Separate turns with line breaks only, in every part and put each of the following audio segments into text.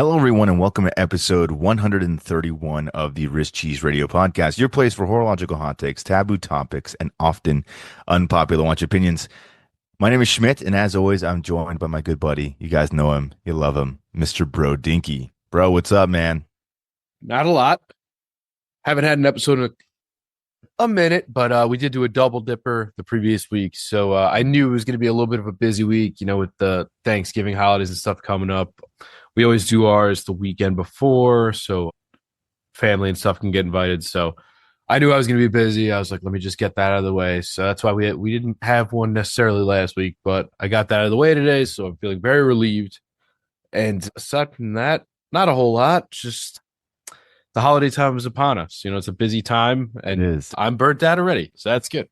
Hello, everyone, and welcome to episode 131 of the Wrist Cheese Radio Podcast, your place for horological hot takes, taboo topics, and often unpopular watch opinions. My name is Schmidt, and as always, I'm joined by my good buddy. You guys know him, you love him, Mr. Bro Dinky. Bro, what's up, man?
Not a lot. Haven't had an episode in a minute, but we did do a double dipper the previous week. So I knew it was going to be a little bit of a busy week, with the Thanksgiving holidays and stuff coming up. We always do ours the weekend before, so family and stuff can get invited. So I knew I was going to be busy. I was like, let me just get that out of the way. So that's why we didn't have one necessarily last week, but I got that out of the way today. So I'm feeling very relieved. And aside from that, not a whole lot. Just the holiday time is upon us. It's a busy time
It
and
is.
I'm burnt out already. So that's good.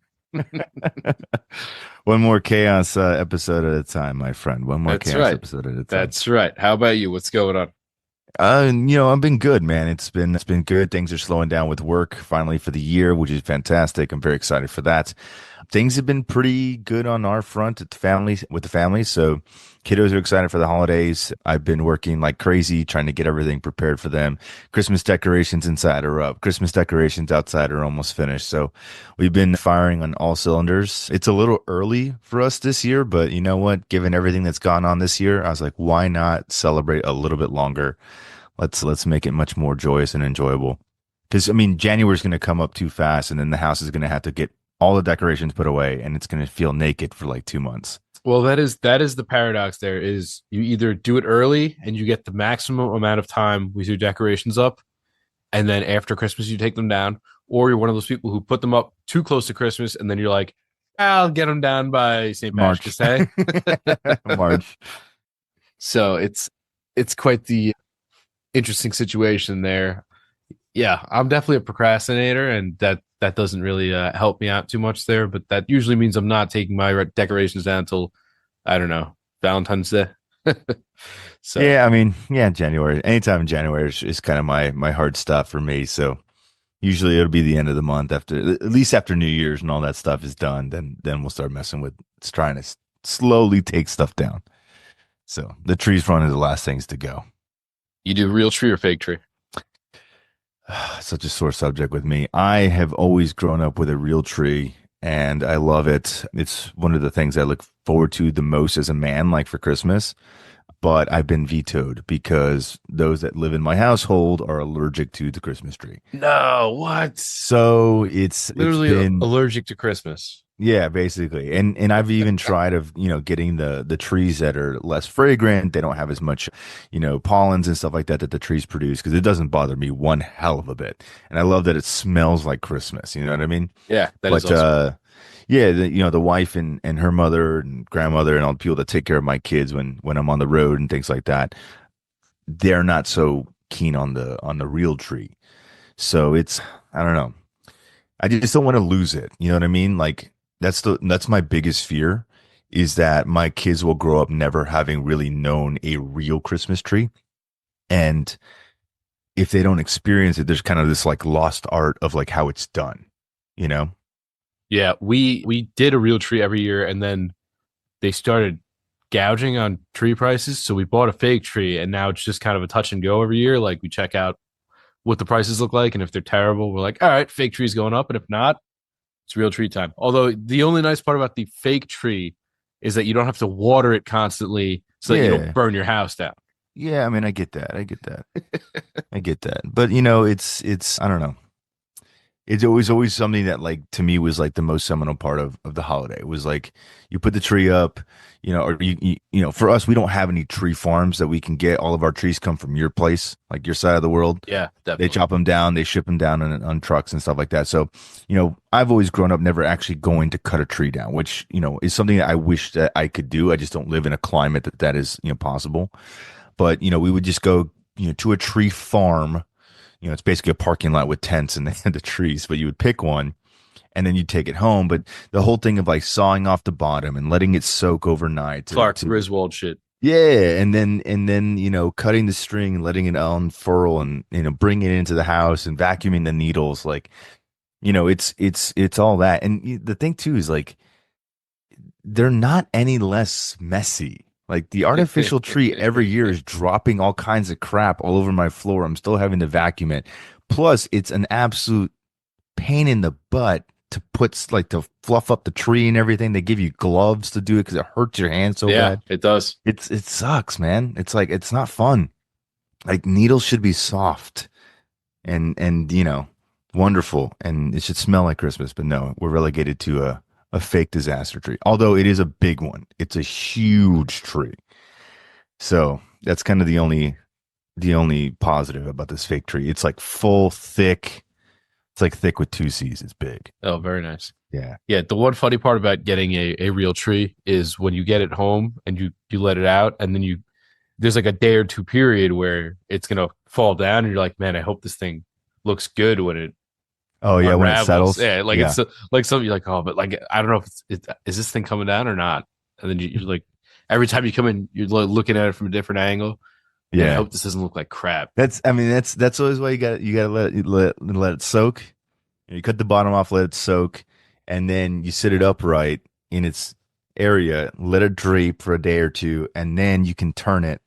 One more chaos episode at a time, my friend. One more
That's
chaos
right.
episode at a time.
That's right. How about you? What's going on?
I've been good, man. It's been good. Things are slowing down with work finally for the year, which is fantastic. I'm very excited for that. Things have been pretty good on our front at the family with the family. So kiddos are excited for the holidays. I've been working like crazy trying to get everything prepared for them. Christmas decorations inside are up. Christmas decorations outside are almost finished. So we've been firing on all cylinders. It's a little early for us this year, but you know what? Given everything that's gone on this year, I was like, why not celebrate a little bit longer? Let's make it much more joyous and enjoyable. Because I mean, January's going to come up too fast, and then the house is going to have to get all the decorations put away, and it's going to feel naked for like 2 months.
Well, that is the paradox there is you either do it early and you get the maximum amount of time with your decorations up, and then after Christmas you take them down, or you're one of those people who put them up too close to Christmas and then you're like, I'll get them down by St. Patrick's
March,
Day.
March.
So it's quite the interesting situation there. Yeah, I'm definitely a procrastinator, and that doesn't really help me out too much there. But that usually means I'm not taking my decorations down until I don't know Valentine's Day. So
Yeah, I mean, yeah, January. Anytime in January is kind of my hard stuff for me. So usually it'll be the end of the month after, at least after New Year's and all that stuff is done. Then we'll start messing with trying to slowly take stuff down. So the trees front is the last things to go.
you do real tree or fake tree?
Such a sore subject with me. I have always grown up with a real tree and I love it. It's one of the things I look forward to the most as a man, like for Christmas. But I've been vetoed because those that live in my household are allergic to the Christmas tree.
No, what?
So it's
Literally
been
allergic to Christmas.
yeah, basically. And I've even tried of, getting the trees that are less fragrant. They don't have as much, pollens and stuff like that the trees produce because it doesn't bother me one hell of a bit. And I love that it smells like Christmas. You know what I mean?
Yeah, that is
But
awesome.
yeah, the wife and her mother and grandmother and all the people that take care of my kids when I'm on the road and things like that, they're not so keen on the real tree. So it's I don't know. I just don't want to lose it. You know what I mean? Like that's my biggest fear is that my kids will grow up never having really known a real Christmas tree. And if they don't experience it, there's kind of this like lost art of like how it's done, you know?
Yeah, we did a real tree every year, and then they started gouging on tree prices. So we bought a fake tree, and now it's just kind of a touch and go every year. Like we check out what the prices look like, and if they're terrible, we're like, all right, fake tree's going up, and if not, it's real tree time. Although the only nice part about the fake tree is that you don't have to water it constantly so that you don't
Yeah.
burn your house down.
Yeah, I mean, I get that. I get that. I get that. But it's I don't know. It's always something that like to me was like the most seminal part of the holiday. It was like you put the tree up, or for us we don't have any tree farms that we can get. All of our trees come from your place, like your side of the world.
Yeah,
They
definitely.
chop them down, they ship them down on trucks and stuff like that. So, I've always grown up never actually going to cut a tree down, which, is something that I wish that I could do. I just don't live in a climate that is, possible. But, we would just go, to a tree farm. It's basically a parking lot with tents and the trees, but you would pick one and then you take it home. But the whole thing of like sawing off the bottom and letting it soak overnight
Clark
to
Griswold shit.
yeah, and then cutting the string and letting it unfurl and bringing it into the house and vacuuming the needles like it's all that. And the thing too is like they're not any less messy. Like the artificial tree every year is dropping all kinds of crap all over my floor. I'm still having to vacuum it. Plus, it's an absolute pain in the butt to like to fluff up the tree and everything. They give you gloves to do it because it hurts your hand so
Yeah,
bad.
it does.
It sucks, man. It's like it's not fun. Like needles should be soft and wonderful, and it should smell like Christmas. But no, we're relegated to a fake disaster tree. Although it is a big one. It's a huge tree. So that's kind of the only positive about this fake tree. It's like full thick. It's like thick with two C's. It's big.
Oh, very nice.
Yeah.
Yeah, the one funny part about getting a real tree is when you get it home and you let it out, and then there's like a day or two period where it's gonna fall down, and you're like, man, I hope this thing looks good when it
Oh yeah, when it
unravels.
settles.
Yeah, like
Yeah.
it's like something you're like, oh, but like I don't know if is this thing coming down or not. And then you're like, every time you come in, you're looking at it from a different angle. Man, I
Yeah.
hope this doesn't look like crap.
That's always why you gotta let it soak. You cut the bottom off, let it soak, and then you sit it upright in its area, let it drape for a day or two, and then you can turn it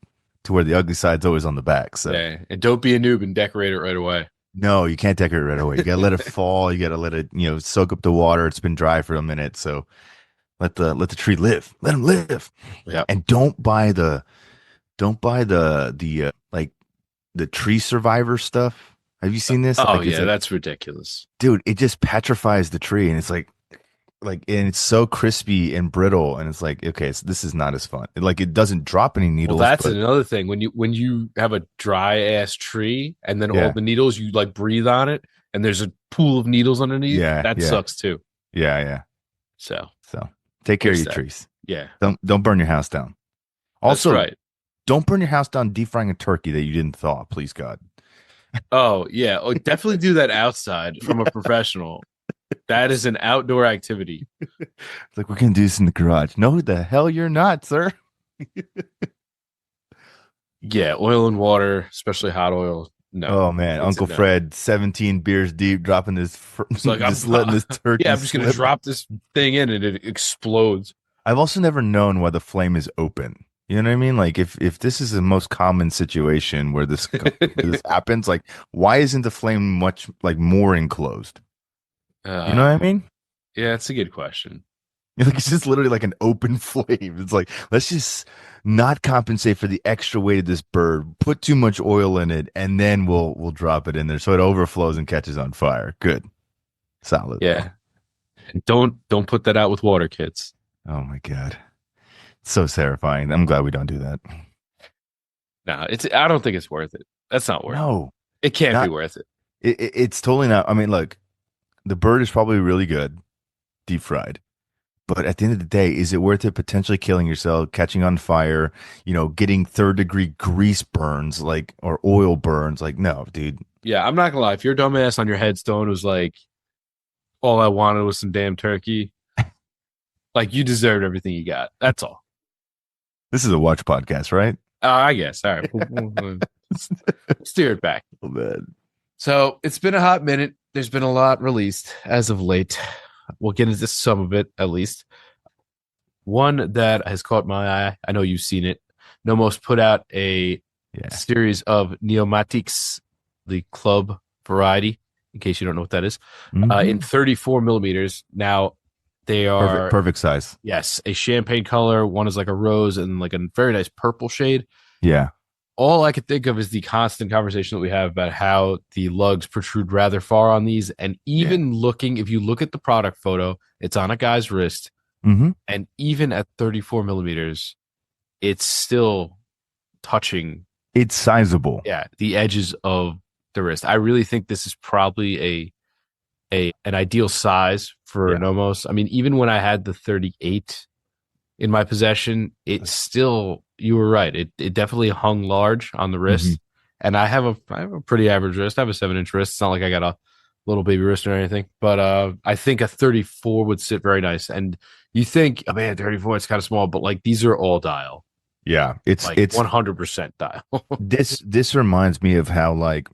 to where the ugly side's always on the back. So
Yeah, and don't be a noob and decorate it right away.
no, you can't decorate it right away. You gotta let it fall. You gotta let it, soak up the water. It's been dry for a minute, so let the tree live. Let him live.
Yeah.
And don't buy the like the tree survivor stuff. Have you seen this?
Oh
Like it's
yeah,
like,
that's ridiculous.
dude, it just petrifies the tree, and it's like, and it's so crispy and brittle, and it's like, okay, so this is not as fun. It doesn't drop any
Well,
needles,
that's
but
another thing. When you have a dry ass tree and then all
yeah,
the needles you like breathe on it and there's a pool of needles underneath,
yeah,
that
yeah,
sucks too.
yeah, yeah.
So
So take care of
fix
your
that.
trees.
Yeah,
Don't burn your house down.
that's
Also,
right.
don't burn your house down deep frying a turkey that you didn't thaw, please God.
Oh yeah. Oh, definitely do that outside from a professional. That is an outdoor activity.
It's like we're gonna do this in the garage. No, the hell you're not, sir.
Yeah, oil and water, especially hot oil. No,
Oh man,
it's a
Uncle
no.
Fred, 17 beers deep, dropping this,
It's like I'm
just letting this
yeah,
turkey
I'm just gonna
slip.
drop this thing in and it explodes.
I've also never known why the flame is open. You know what I mean? Like if this is the most common situation where this happens, like why isn't the flame much like more enclosed? You know
uh,
what I mean?
yeah, it's a good question.
Like it's just literally like an open flame. It's like let's just not compensate for the extra weight of this bird. Put too much oil in it, and then we'll drop it in there so it overflows and catches on fire. Good, solid.
Yeah. And don't put that out with water, kids.
Oh my God, so terrifying. I'm glad we don't do that.
No, I don't think it's worth it. That's not worth it.
No,
It can't be
not
worth it.
it's totally not. I mean, look, the bird is probably really good deep fried. But at the end of the day, is it worth it potentially killing yourself, catching on fire, getting third-degree grease burns, like, or oil burns? Like, no, dude.
Yeah, I'm not gonna lie. If your dumbass on your headstone was like, all I wanted was some damn turkey, like you deserved everything you got. That's all.
This is a watch podcast, right?
I guess. All right. Steer it back.
Oh, man.
So it's been a hot minute. There's been a lot released as of late. We'll get into some of it at least. One that has caught my eye. I know you've seen it. Nomos put out a
Yeah.
series of Neomatics, the club variety, in case you don't know what that is,
Mhm.
in 34 millimeters. Now, they are,
Perfect size.
yes, a champagne color. One is like a rose and like a very nice purple shade.
Yeah.
All I could think of is the constant conversation that we have about how the lugs protrude rather far on these. And even if you look at the product photo, it's on a guy's wrist.
Hmm.
And even at 34 millimeters, it's still touching,
It's sizable.
yeah, the edges of the wrist. I really think this is probably an ideal size for
Yeah.
Nomos. I mean, even when I had the 38 in my possession, it still, you were right. It definitely hung large on the wrist. And I have a pretty average wrist. I have a 7-inch wrist. It's not like I got a little baby wrist or anything. But I think a 34 would sit very nice. And you think, oh man, 34, it's kind of small, but like these are all dial.
Yeah. It's
Like
it's
100% dial.
this reminds me of how like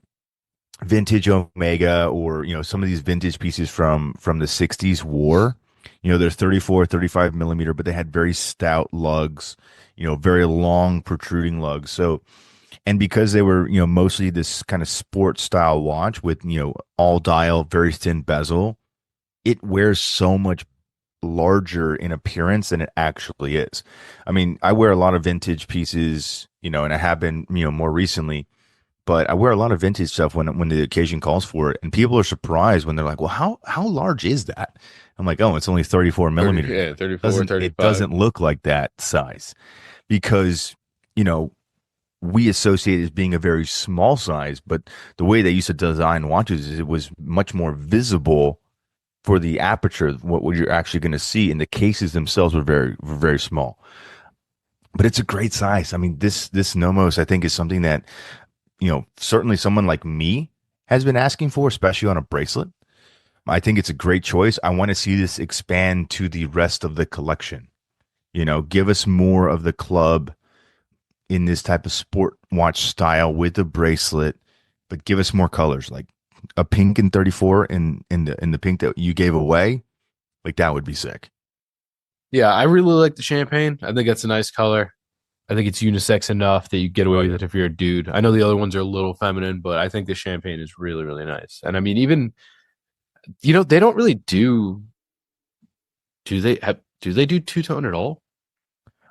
vintage Omega or some of these vintage pieces from the 60s wore. They're 34, 35 millimeter, but they had very stout lugs, very long protruding lugs. So, and because they were, mostly this kind of sport style watch with, all dial, very thin bezel, it wears so much larger in appearance than it actually is. I mean, I wear a lot of vintage pieces, and I have been, more recently, but I wear a lot of vintage stuff when the occasion calls for it, and people are surprised when they're like, "Well, how large is that?" I'm like, "Oh, it's only 34
30,
millimeters."
yeah, 34,
Doesn't it
35.
doesn't look like that size because you know we associate it as being a very small size, but the way they used to design watches is it was much more visible for the aperture, what you're actually going to see, and the cases themselves were very small. But it's a great size. I mean, this Nomos, I think, is something that certainly someone like me has been asking for, especially on a bracelet. I think it's a great choice. I want to see this expand to the rest of the collection. Give us more of the club in this type of sport watch style with the bracelet, but give us more colors, like a pink and 34 in the pink that you gave away. Like that would be sick.
Yeah, I really like the champagne. I think that's a nice color. I think it's unisex enough that you get away
Oh
with
yeah.
it if you're a dude. I know the other ones are a little feminine, but I think the champagne is really, really nice. And I mean, even they don't really do they do two tone at all?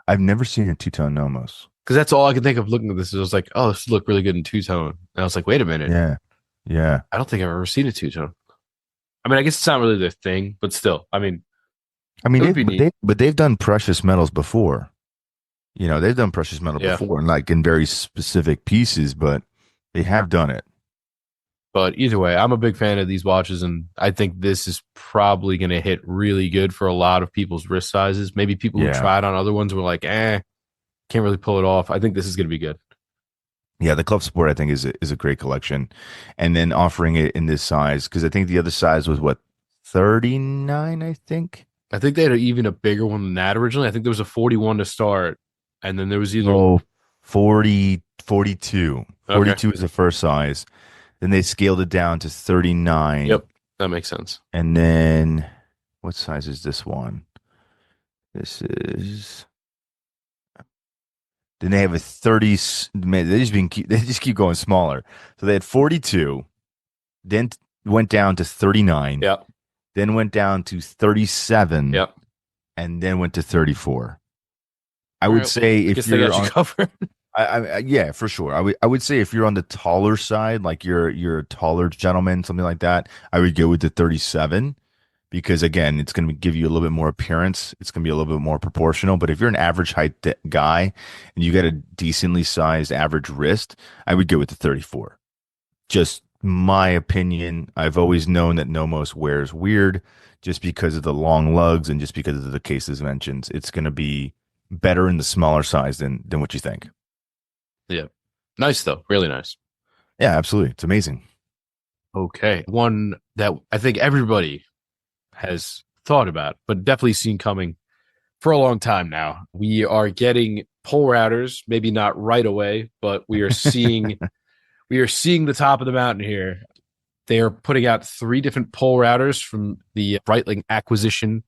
I've never seen a two-tone Nomos.
Because that's all I can think of looking at this. Is I was like, oh, this would look really good in two tone. And I was like, wait a minute,
Yeah. Yeah.
I don't think I've ever seen a two tone. I mean, I guess it's not really their thing, but still, I mean,
I mean,
it would be neat.
they've done precious metals before. They've done precious metal
Yeah.
before, and like in very specific pieces, but they have done it.
But either way, I'm a big fan of these watches, and I think this is probably going to hit really good for a lot of people's wrist sizes. Maybe people who
Yeah.
tried on other ones were like, can't really pull it off. I think this is going to be good.
Yeah, the Club Sport I think is a great collection, and then offering it in this size because I think the other size was what 39, I think.
I think they had even a bigger one than that originally. I think there was a 41 to start, and then there was either,
Oh, 40, 42.
okay,
42 is the first size. Then they scaled it down to 39,
yep, that makes sense.
and then what size is this one? This is Then they have a 30. Man, they just keep going smaller. So they had 42, then went down to 39,
Yep,
then went down to 37,
yep.
and then went to 34. I
All
would
right, well,
say
I
if
guess they
you're
got you
on,
covered.
yeah, for sure. I would say if you're on the taller side, like you're a taller gentleman, something like that, I would go with the 37 because again, it's going to give you a little bit more appearance. It's going to be a little bit more proportional. But if you're an average height guy and you got a decently sized average wrist, I would go with the 34. Just my opinion. I've always known that Nomos wears weird just because of the long lugs and just because of the cases mentioned. It's going to be better in the smaller size than what you think.
Yeah, nice though, really nice.
Yeah, absolutely. It's amazing.
Okay, one that I think everybody has thought about, but definitely seen coming for a long time now. We are getting pull routers, maybe not right away, but we are seeing the top of the mountain here. They are putting out three different pull routers from the Breitling acquisition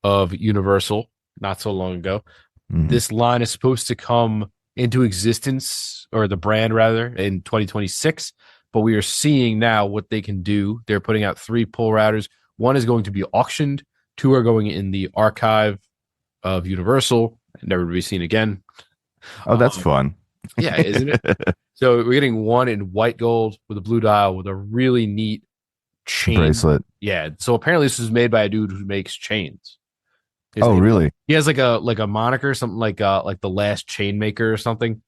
of Universal not so long ago.
Hmm.
This line is supposed to come into existence, or the brand rather, in 2026. But we are seeing now what they can do. They're putting out three pull routers. One is going to be auctioned. Two are going in the archive of Universal, never to be seen again.
Oh, that's fun.
Yeah, isn't it? So we're getting one in white gold with a blue dial with a really neat chain.
Bracelet.
Yeah. So apparently this is made by a dude who makes chains. His
Oh,
name,
really?
he has like a moniker, something like the last chain maker or something.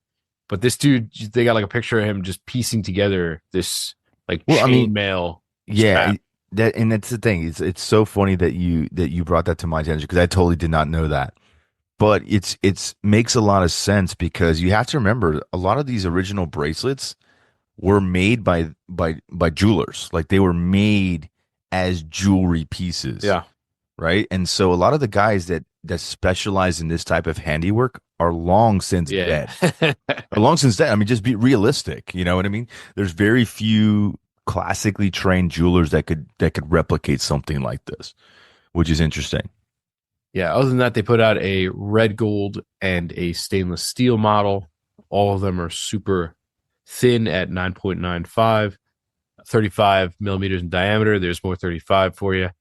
But this dude, they got like a picture of him just piecing together this like
Well, I mean,
chainmail
yeah,
strap.
that's the thing. It's so funny that you brought that to my attention because I totally did not know that. But it's makes a lot of sense because you have to remember a lot of these original bracelets were made by jewelers. Like they were made as jewelry pieces,
Yeah.
right? And so a lot of the guys that specialize in this type of handiwork are long since
Yeah.
dead. Are long since dead. I mean, just be realistic. You know what I mean? There's very few classically trained jewelers that could replicate something like this which is interesting.
Yeah, other than that, they put out a red gold and a stainless steel model. All of them are super thin at 9.95, 35 millimeters in diameter. There's more 35 for you.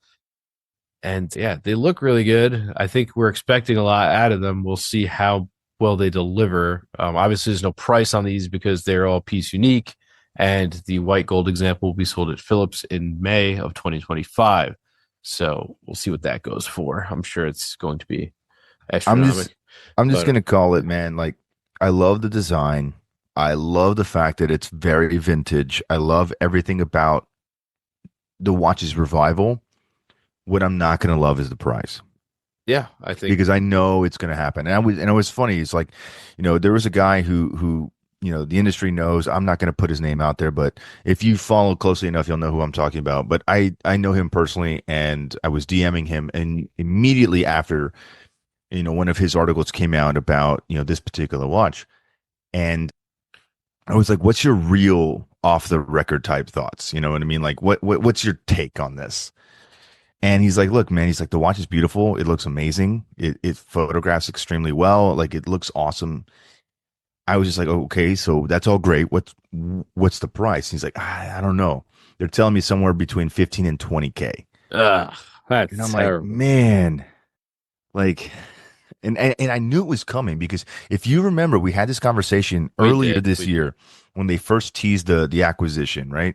And yeah, they look really good. I think we're expecting a lot out of them. We'll see how well they deliver. Obviously, there's no price on these because they're all piece unique. And the white gold example will be sold at Phillips in May of 2025. So we'll see what that goes for. I'm sure it's going to be
I'm just
astronomical.
I'm just
But
gonna call it, man. Like I love the design. I love the fact that it's very vintage. I love everything about the watch's revival. What I'm not gonna love is the price.
yeah, I think
Because I know it's going to happen. And it was funny. It's like, there was a guy who the industry knows. I'm not going to put his name out there, but if you follow closely enough, you'll know who I'm talking about. But I know him personally, and I was DMing him, and immediately after, one of his articles came out about this particular watch, and I was like, "What's your real off the record type thoughts?" You know what I mean? Like, what's your take on this? And he's like, look, man, he's like, the watch is beautiful. It looks amazing. It photographs extremely well. Like it looks awesome. I was just like, okay, so that's all great. What's the price? He's like, I don't know. They're telling me somewhere between 15 and 20K.
ugh,
And
that's
I'm like,
terrible.
man, like, and I knew it was coming because if you remember, we had this conversation
We
earlier
did.
this
We did.
year when they first teased the acquisition, right?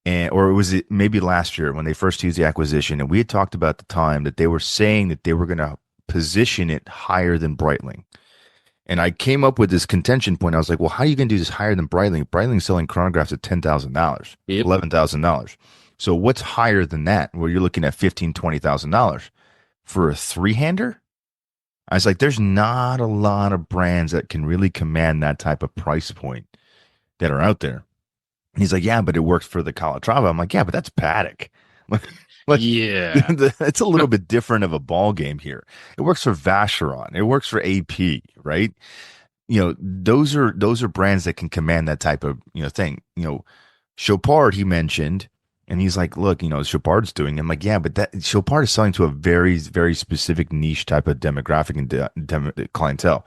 And or was it maybe last year when they first teased the acquisition? And we had talked about the time that they were saying that they were going to position it higher than Breitling. And I came up with this contention point. I was like, well, how are you going to do this higher than Breitling? Breitling's selling chronographs at $10,000,
Yep.
$11,000. So what's higher than that? Where you're looking at $15,000, $20,000 for a three-hander? I was like, there's not a lot of brands that can really command that type of price point that are out there. He's like, yeah, but it works for the Calatrava. I'm like, yeah, but that's Paddock. Like,
Yeah.
it's a little bit different of a ball game here. It works for Vacheron. It works for AP, right? Those are brands that can command that type of thing. Chopard he mentioned, and he's like, look, Chopard's doing. I'm like, yeah, but that Chopard is selling to a very very specific niche type of demographic and clientele.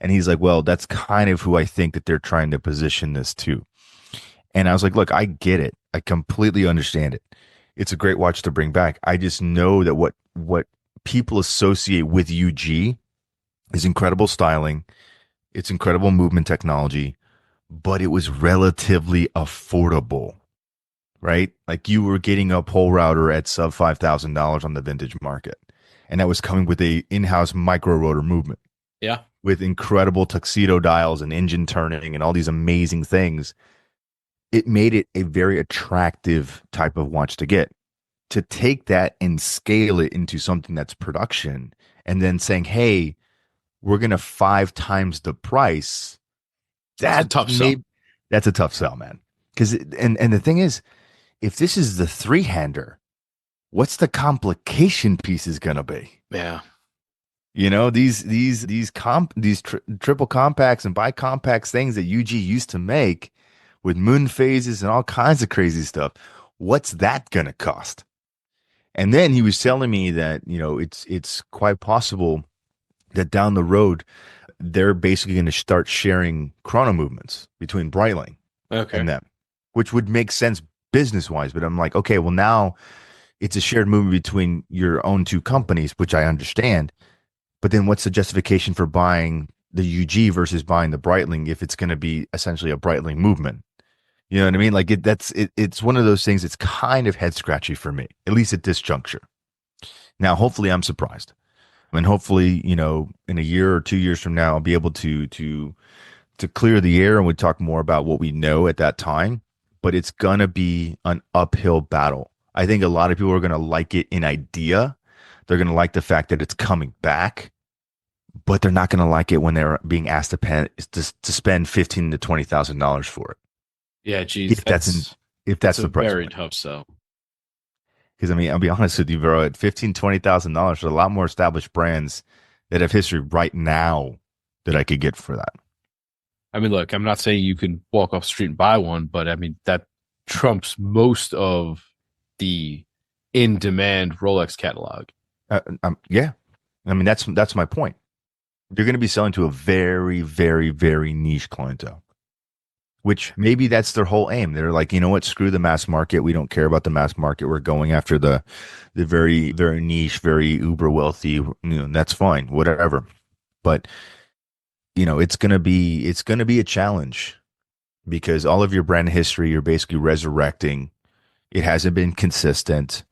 And he's like, well, that's kind of who I think that they're trying to position this to. And I was like, look, I get it. I completely understand it. It's a great watch to bring back. I just know that what people associate with UG is incredible styling, it's incredible movement technology, but it was relatively affordable, right? Like you were getting a pole router at sub $5,000 on the vintage market. And that was coming with a in-house micro rotor movement
Yeah.
with incredible tuxedo dials and engine turning and all these amazing things. It made it a very attractive type of watch to get. To take that and scale it into something that's production and then saying, hey, we're going to five times the price,
It's a
that
tough sell.
may that's a tough sell, man. Because and the thing is, if this is the three hander, what's the complication pieces going to be?
Yeah.
These triple compacts and bicompacts things that UG used to make with moon phases and all kinds of crazy stuff. What's that going to cost? And then he was telling me that, it's quite possible that down the road they're basically going to start sharing chrono movements between Breitling
Okay.
and them, which would make sense business wise. But I'm like, okay, well now it's a shared movement between your own two companies, which I understand. But then what's the justification for buying the UG versus buying the Breitling if it's going to be essentially a Breitling movement? You know what I mean? Like it's one of those things. It's kind of head scratchy for me, at least at this juncture. Now, hopefully, I'm surprised. I mean, hopefully, in a year or 2 years from now, I'll be able to clear the air and we talk more about what we know at that time. But it's gonna be an uphill battle. I think a lot of people are gonna like it in idea. They're gonna like the fact that it's coming back, but they're not gonna like it when they're being asked to spend $15,000 to $20,000 for it.
Yeah, geez,
If that's in, if
that's
that's
a
the price
very
point.
tough sell.
Because I mean, I'll be honest with you, bro. At $15,000 $20,000, there's a lot more established brands that have history right now that I could get for that.
I mean, look, I'm not saying you can walk off the street and buy one, but I mean that trumps most of the in-demand Rolex catalog.
Yeah. I mean, that's my point. You're going to be selling to a very, very, very niche clientele, which maybe that's their whole aim. They're like, you know what? Screw the mass market. We don't care about the mass market. We're going after the very, very niche, very uber wealthy. That's fine, whatever. But it's gonna be a challenge because all of your brand history, you're basically resurrecting. It hasn't been consistent.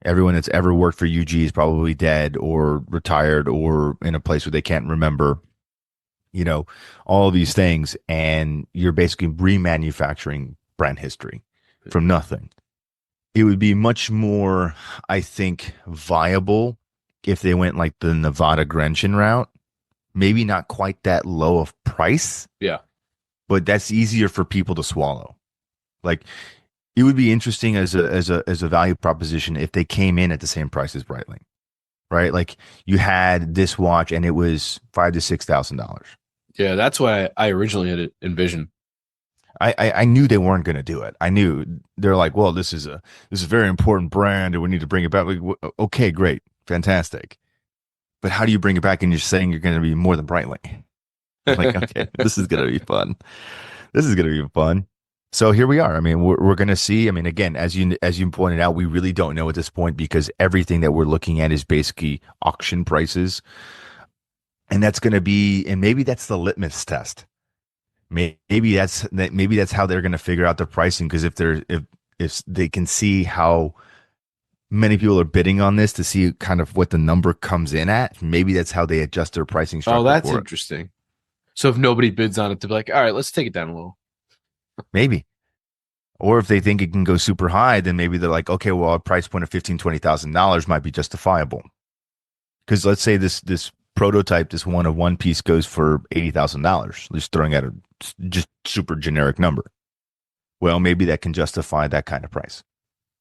Everyone that's ever worked for UG is probably dead or retired or in a place where they can't remember, you know, all of these things. And you're basically remanufacturing brand history from nothing. It would be much more, I think, viable if they went like the Nevada Grenchen route. Maybe not quite that low of price,
Yeah.
but that's easier for people to swallow. Like it would be interesting as a value proposition if they came in at the same price as Breitling, right? Like you had this watch and it was $5,000 to $6,000.
Yeah, that's what I originally had envisioned.
I knew they weren't going to do it. I knew they're like, well, this is a very important brand and we need to bring it back. Like, okay, great, fantastic. But how do you bring it back and you're saying you're going to be more than Breitling? I'm like, okay, this is going to be fun. This is going to be fun. So here we are. I mean, we're going to see. I mean, again, as you pointed out, we really don't know at this point because everything that we're looking at is basically auction prices, and that's going to be, and maybe that's the litmus test. Maybe that's how they're going to figure out the pricing because if they can see how many people are bidding on this to see kind of what the number comes in at, maybe that's how they adjust their pricing
Oh,
structure
that's
for it.
interesting. So if nobody bids on it, to be like, all right, let's take it down a little.
Maybe. Or if they think it can go super high, then maybe they're like, okay, well, a price point of $15,000 to $20,000 might be justifiable. Because let's say this prototype, this one piece goes for $80,000. Just throwing out a just super generic number. Well, maybe that can justify that kind of price.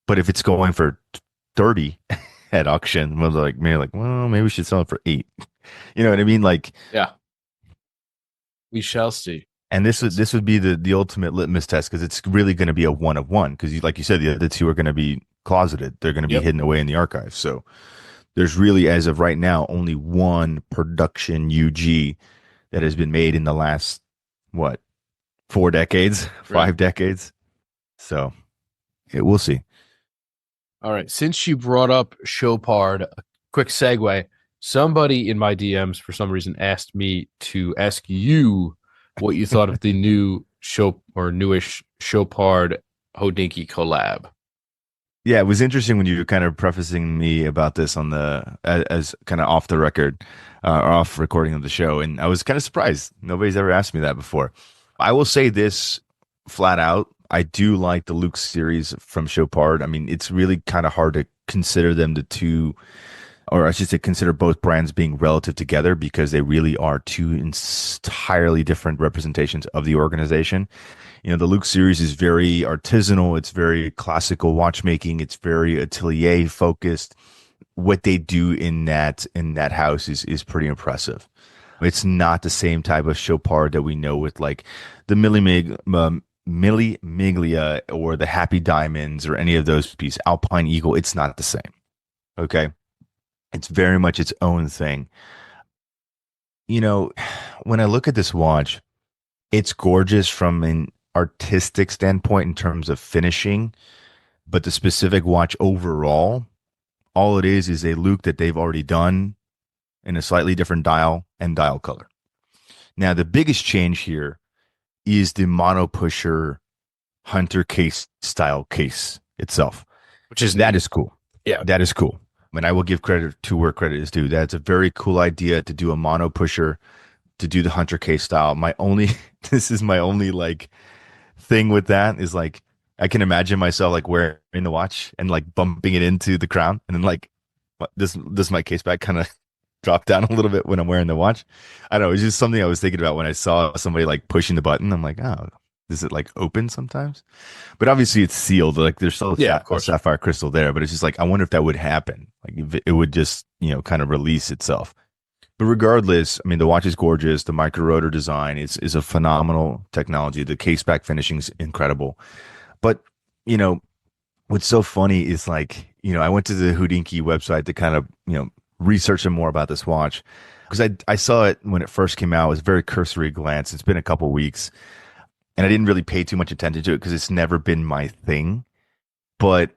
But if it's going for 30 at auction, well, maybe we should sell it for 8. You know what I mean? Like,
Yeah, we shall see.
and this would be the ultimate litmus test because it's really going to be a one of one because like you said, the other two are going to be closeted. They're going to be
Yep.
hidden away in the archive. So there's really, as of right now, only one production UG that has been made in the last what 4 decades,
Right.
5 decades. So we'll see.
All right. Since you brought up Chopard, a quick segue. Somebody in my DMs for some reason asked me to ask you what you thought of the new show or newish Chopard Hodinky collab.
Yeah, it was interesting when you were kind of prefacing me about this on as kind of off the record or off recording of the show, and I was kind of surprised. Nobody's ever asked me that before. I will say this flat out: I do like the Luke series from Chopard. I mean, it's really kind of hard to consider them the two, or I should say, consider both brands being relative together because they really are two entirely different representations of the organization. The Luke series is very artisanal. It's very classical watchmaking. It's very atelier focused. What they do in that house is pretty impressive. It's not the same type of Chopard that we know with like the Millie Miglia or the Happy Diamonds or any of those pieces. Alpine Eagle. It's not the same. Okay, it's very much its own thing. You know, when I look at this watch, it's gorgeous from an artistic standpoint in terms of finishing, but the specific watch overall, all it is a loop that they've already done in a slightly different dial and dial color. Now, the biggest change here is the mono pusher hunter case style case itself.
Which is
That
neat.
is cool.
Yeah.
That is cool. And I will give credit to where credit is due. That's a very cool idea to do a mono pusher to do the hunter case style. My only, this is my only like thing with that is like I can imagine myself like wearing the watch and like bumping it into the crown and then like this my case back kind of drop down a little bit when I'm wearing the watch. I don't know. It's just something I was thinking about when I saw somebody like pushing the button. I'm like, oh, does it like open sometimes? But obviously it's sealed. Like there's still
Yeah, of
a
course.
sapphire crystal there. But it's just like I wonder if that would happen. Like if it would just kind of release itself. But regardless, I mean, the watch is gorgeous. The micro rotor design is a phenomenal technology. The case back finishing is incredible. But, what's so funny is like, I went to the Houdinki website to kind of, researching more about this watch because I saw it when it first came out. It was a very cursory glance. It's been a couple weeks, and I didn't really pay too much attention to it because it's never been my thing. But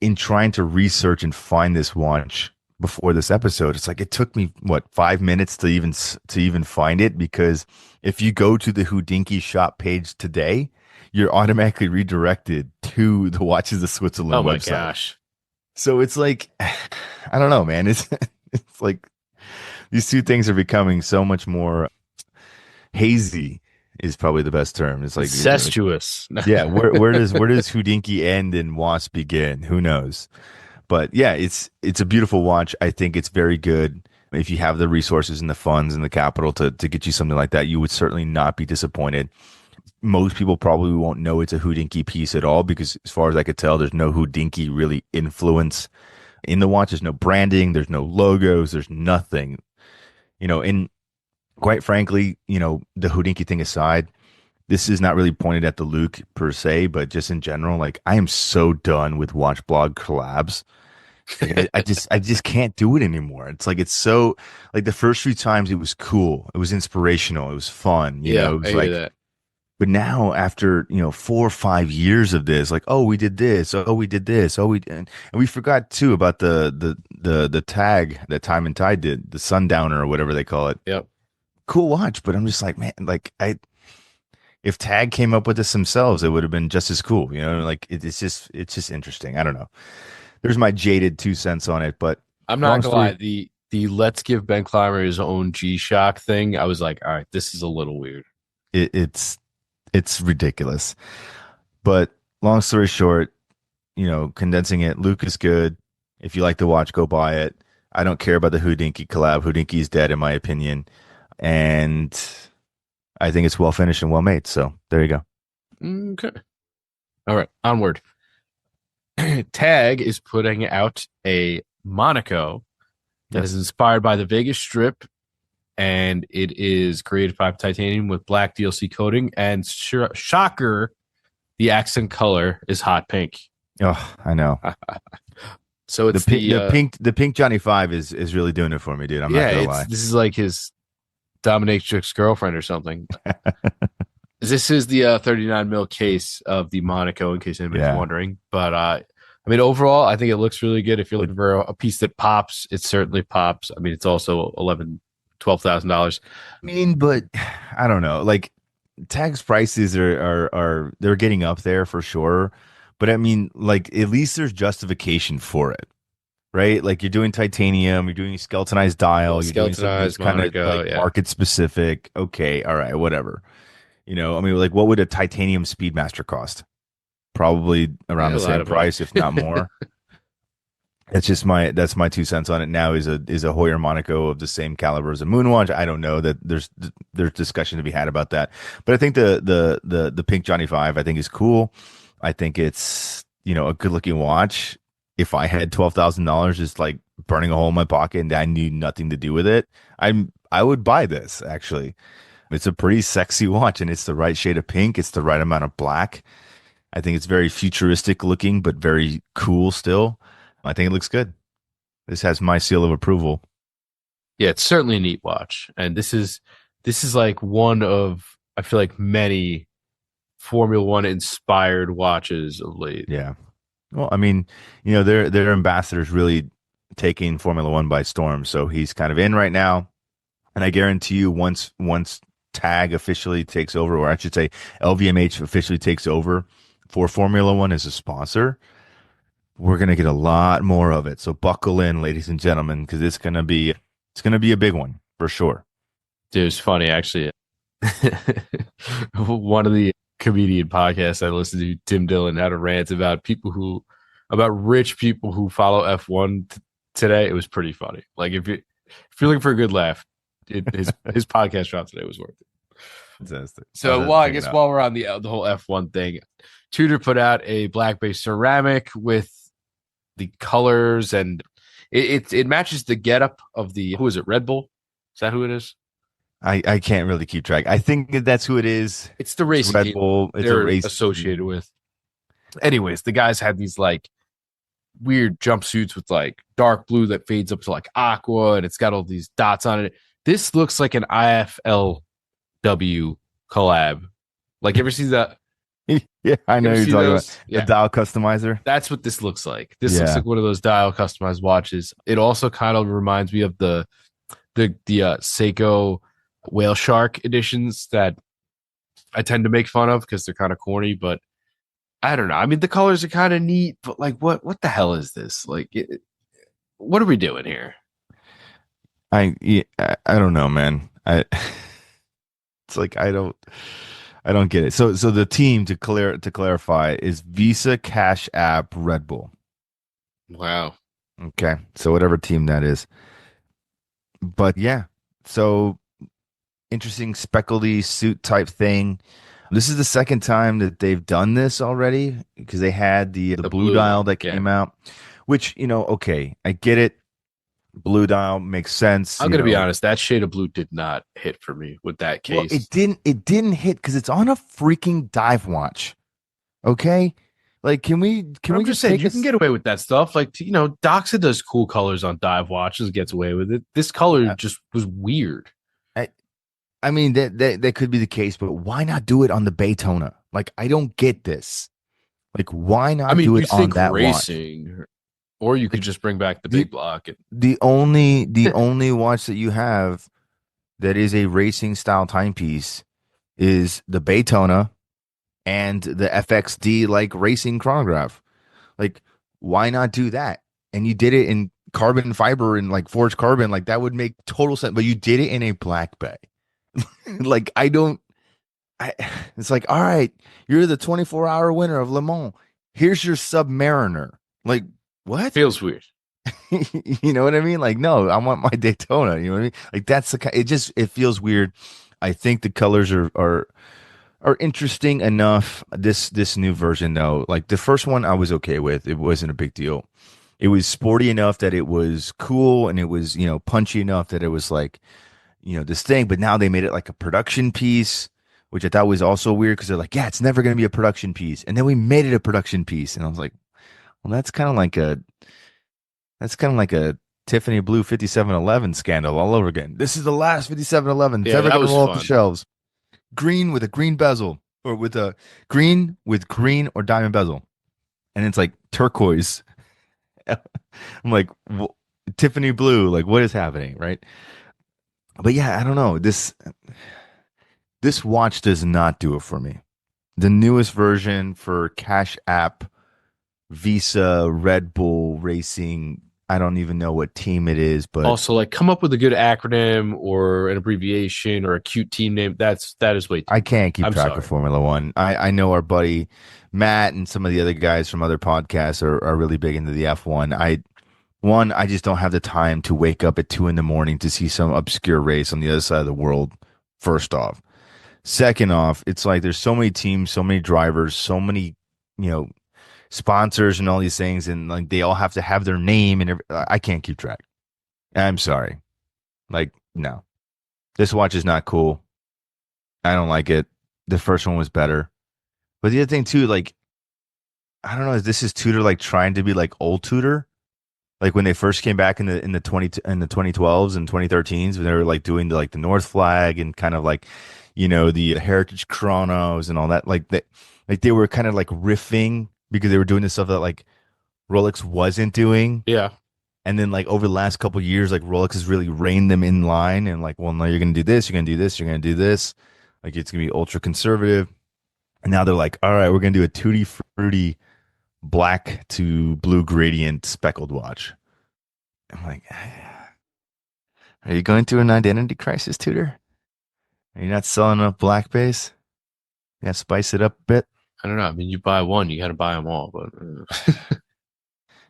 in trying to research and find this watch before this episode, it's like it took me what 5 minutes to even find it because if you go to the Houdinki shop page today, you're automatically redirected to the Watches of
Oh
Switzerland
my
website.
gosh.
So it's like I don't know, man. It's like these two things are becoming so much more hazy is probably the best term. It's like
Incestuous.
yeah, where does Houdinki end and Wasp begin? Who knows? But yeah, it's a beautiful watch. I think it's very good. If you have the resources and the funds and the capital to get you something like that, you would certainly not be disappointed. Most people probably won't know it's a Houdinki piece at all because, as far as I could tell, there's no Houdinki really influence in the watch. There's no branding, there's no logos, there's nothing. And quite frankly, the Houdinki thing aside, this is not really pointed at the Luke per se, but just in general, like I am so done with watch blog collabs. Like I just can't do it anymore. It's like it's so like the first few times it was cool, it was inspirational, it was fun,
Yeah,
it
I
was
hear
like
that.
but now after 4 or 5 years of this, like oh we did this, oh we did this, oh and we forgot too about the tag that Time and Tide did, the Sundowner or whatever they call it.
Yep.
Cool watch, but I'm just like man, like I if Tag came up with this themselves, it would have been just as cool. Like it's just interesting. I don't know. There's my jaded 2 cents on it, but
I'm not
long
gonna lie.
story,
The let's give Ben Clymer his own G Shock thing. I was like, all right, this is a little weird.
it's ridiculous. But long story short, condensing it, Luke is good. If you like the watch, go buy it. I don't care about the Houdinki collab. Houdinki is dead in my opinion, and I think it's well finished and well made. So there you go.
Okay. All right. Onward. Tag is putting out a Monaco that is
Yes.
inspired by the Vegas Strip, and it is created by titanium with black DLC coating. And shocker, the accent color is hot pink.
Oh, I know.
So
The
it's
pink,
the
the pink, the pink Johnny Five is really doing it for me, dude. I'm not
yeah,
gonna
it's
lie.
this is like his dominatrix girlfriend or something. This is the 39 mil case of the Monaco, in case anybody's
Yeah.
wondering. But I mean, overall, I think it looks really good. If you're
It,
looking for a piece that pops, it certainly pops. I mean, it's also $12,000.
I mean, but I don't know. Like tax prices are they're getting up there for sure. But I mean, like at least there's justification for it, right? Like you're doing titanium, you're doing skeletonized
Yeah,
dial, you're doing something that's
skeletonized
kind of
Monaco.
like
Yeah,
market specific. Okay, all right, whatever. I mean, like what would a titanium Speedmaster cost? Probably around
yeah,
the
a lot
same
of money.
price, if not more. That's my 2 cents on it. Now is a Hoyer Monaco of the same caliber as a Moonwatch. I don't know that there's discussion to be had about that, but I think the pink Johnny Five I think is cool. I think it's a good looking watch. If I had $12,000 just like burning a hole in my pocket and I knew nothing to do with it, I would buy this actually. It's a pretty sexy watch and it's the right shade of pink. It's the right amount of black. I think it's very futuristic looking, but very cool still. I think it looks good. This has my seal of approval.
Yeah, it's certainly a neat watch, and this is like one of I feel like many Formula One inspired watches of late.
Yeah. Well, I mean, their ambassador's really taking Formula One by storm. So he's kind of in right now. And I guarantee you once Tag officially takes over, or I should say LVMH officially takes over for Formula One as a sponsor, we're gonna get a lot more of it. So buckle in, ladies and gentlemen, because it's gonna be a big one for sure.
Dude, it's funny actually. One of the comedian podcasts I listened to, Tim Dillon, had a rant about rich people who follow F1 today. It was pretty funny. Like if you're looking for a good laugh, his podcast drop today was worth it.
Fantastic. I'll
So,
have
well,
to
I
check it
guess
out.
while we're on the whole F1 thing, Tudor put out a black based ceramic with the colors, and it matches the getup of the who is it, Red Bull? Is that who it is?
I can't really keep track. I think that's who it is.
It's the
It's
racing
Red
team
Bull. It's a
they're
race
associated
team.
with. Anyways, the guys had these like weird jumpsuits with like dark blue that fades up to like aqua, and it's got all these dots on it. This looks like an IFLW collab. Like, ever see that?
Yeah, I
You
know
ever
you're
see
talking about
those?
the
Yeah,
dial customizer.
that's what this looks like. This looks
Yeah.
like one of those dial customized watches. It also kind of reminds me of the Seiko whale shark editions that I tend to make fun of because they're kind of corny, but I don't know. I mean, the colors are kind of neat, but like, what the hell is this? Like, what are we doing here?
Yeah, I don't know, man. It's like I don't get it. So the team to clarify is Visa, Cash App, Red Bull.
Wow.
Okay. So whatever team that is. But yeah. So interesting speckledy suit type thing. This is the second time that they've done this already because they had the
The
blue
blue
dial
one.
that
Yeah.
came out, which, okay, I get it. Blue dial makes sense,
I'm going to be honest. That shade of blue did not hit for me with that
Well,
case.
it didn't hit because it's on a freaking dive watch. Okay? Like
But
can
I'm
we
just
just
saying,
take
you can
us
get away with that stuff. Like, Doxa does cool colors on dive watches, gets away with it. This color
yeah.
just was weird.
I, I mean that could be the case, but why not do it on the Daytona? Like I don't get this. Like why
I
not
mean,
do
you
it on
think
that watch?
racing, or you could
Like
just bring back the
the
big block.
the only watch that you have that is a racing style timepiece is the Daytona and the FXD like racing chronograph. Like, why not do that? And you did it in carbon fiber and like forged carbon. Like that would make total sense. But you did it in a black bay. Like I don't. I. It's like, all right, you're the 24-hour winner of Le Mans. Here's your Submariner. Like what?
Feels weird.
You know what I mean? Like no, I want my Daytona. You know what I mean? Like that's the kind. It feels weird. I think the colors are interesting enough. This new version though, like the first one, I was okay with. It wasn't a big deal. It was sporty enough that it was cool, and it was punchy enough that it was like this thing. But now they made it like a production piece, which I thought was also weird because they're like, yeah, it's never going to be a production piece, and then we made it a production piece, and I was like, well, that's kind of like a Tiffany Blue 5711 scandal all over again. This is the last 5711. It's
Yeah,
never
that
going to
was
roll off the
fun.
shelves. Green with a green bezel, or with a green with green or diamond bezel, and it's like turquoise. I'm like, Tiffany blue. Like, what is happening, right? But yeah, I don't know. This watch does not do it for me. The newest version for Cash App, Visa, Red Bull Racing. I don't even know what team it is, but
Also, like, come up with a good acronym or an abbreviation or a cute team name. That is way too
I
much.
can't keep
I'm
track of
sorry.
Formula One. I know our buddy Matt and some of the other guys from other podcasts are really big into the F1. I just don't have the time to wake up at 2 in the morning to see some obscure race on the other side of the world. First off, second off, it's like there's so many teams, so many drivers, so many you know sponsors and all these things, and like they all have to have their name and I can't keep track. I'm sorry. Like no, this watch is not cool. I don't like it. The first one was better. But the other thing too, like I don't know, if this is Tudor like trying to be like old Tudor, like when they first came back in the 2012s and 2013s when they were like doing the North Flag and kind of like the Heritage Chronos and all that, like they were kind of like riffing because they were doing the stuff that like Rolex wasn't doing.
Yeah.
And then like over the last couple of years, like Rolex has really reined them in line and like, well, no, you're gonna do this, you're gonna do this, you're gonna do this. Like it's gonna be ultra conservative. And now they're like, all right, we're gonna do a tutti frutti black to blue gradient speckled watch. I'm like, are you going through an identity crisis, Tudor? Are you not selling enough black base? You gotta spice it up a bit.
I don't know. I mean, you buy one, you got to buy them all. But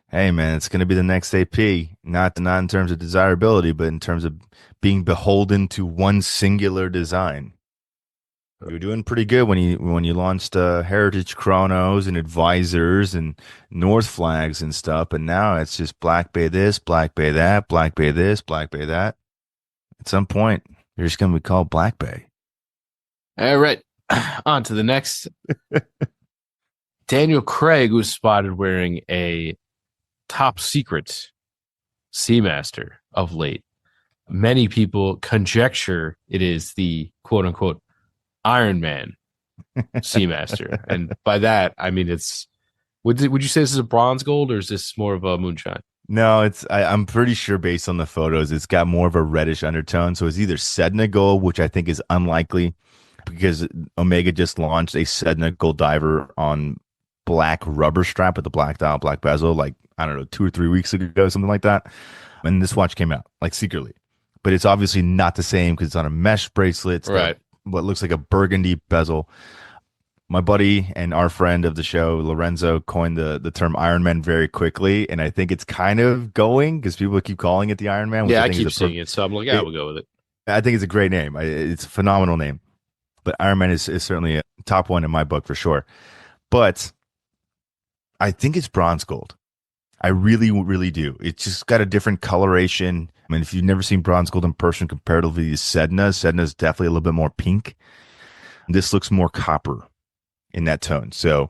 Hey man, it's gonna be the next AP. Not in terms of desirability, but in terms of being beholden to one singular design. You were doing pretty good when you launched Heritage Chronos and Advisors and North Flags and stuff, but now it's just Black Bay this, Black Bay that, Black Bay this, Black Bay that. At some point, you're just gonna be called Black Bay.
all right, on to the next. Daniel Craig was spotted wearing a top secret Seamaster of late. Many people conjecture it is the quote unquote Iron Man Seamaster. And by that, I mean, would you say this is a bronze gold or is this more of a moonshine?
No, I'm pretty sure based on the photos, it's got more of a reddish undertone. So it's either Sedna Gold, which I think is unlikely because Omega just launched a Sedna Gold diver on black rubber strap with the black dial, black bezel, like I don't know, 2 or 3 weeks ago, something like that. And this watch came out like secretly, but it's obviously not the same because it's on a mesh bracelet. It's got
Right.
what looks like a burgundy bezel. My buddy and our friend of the show, Lorenzo, coined the term Iron Man very quickly, and I think it's kind of going because people keep calling it the Iron Man, which
Yeah,
I
I
think is
keep seeing it, so I'm like, yeah,
it,
we'll go with it.
I think it's a great name. It's a phenomenal name, but Iron Man is certainly a top one in my book for sure. But I think it's bronze gold. I really, really do. It's just got a different coloration. I mean, if you've never seen bronze gold in person comparatively to Sedna is definitely a little bit more pink. This looks more copper in that tone. So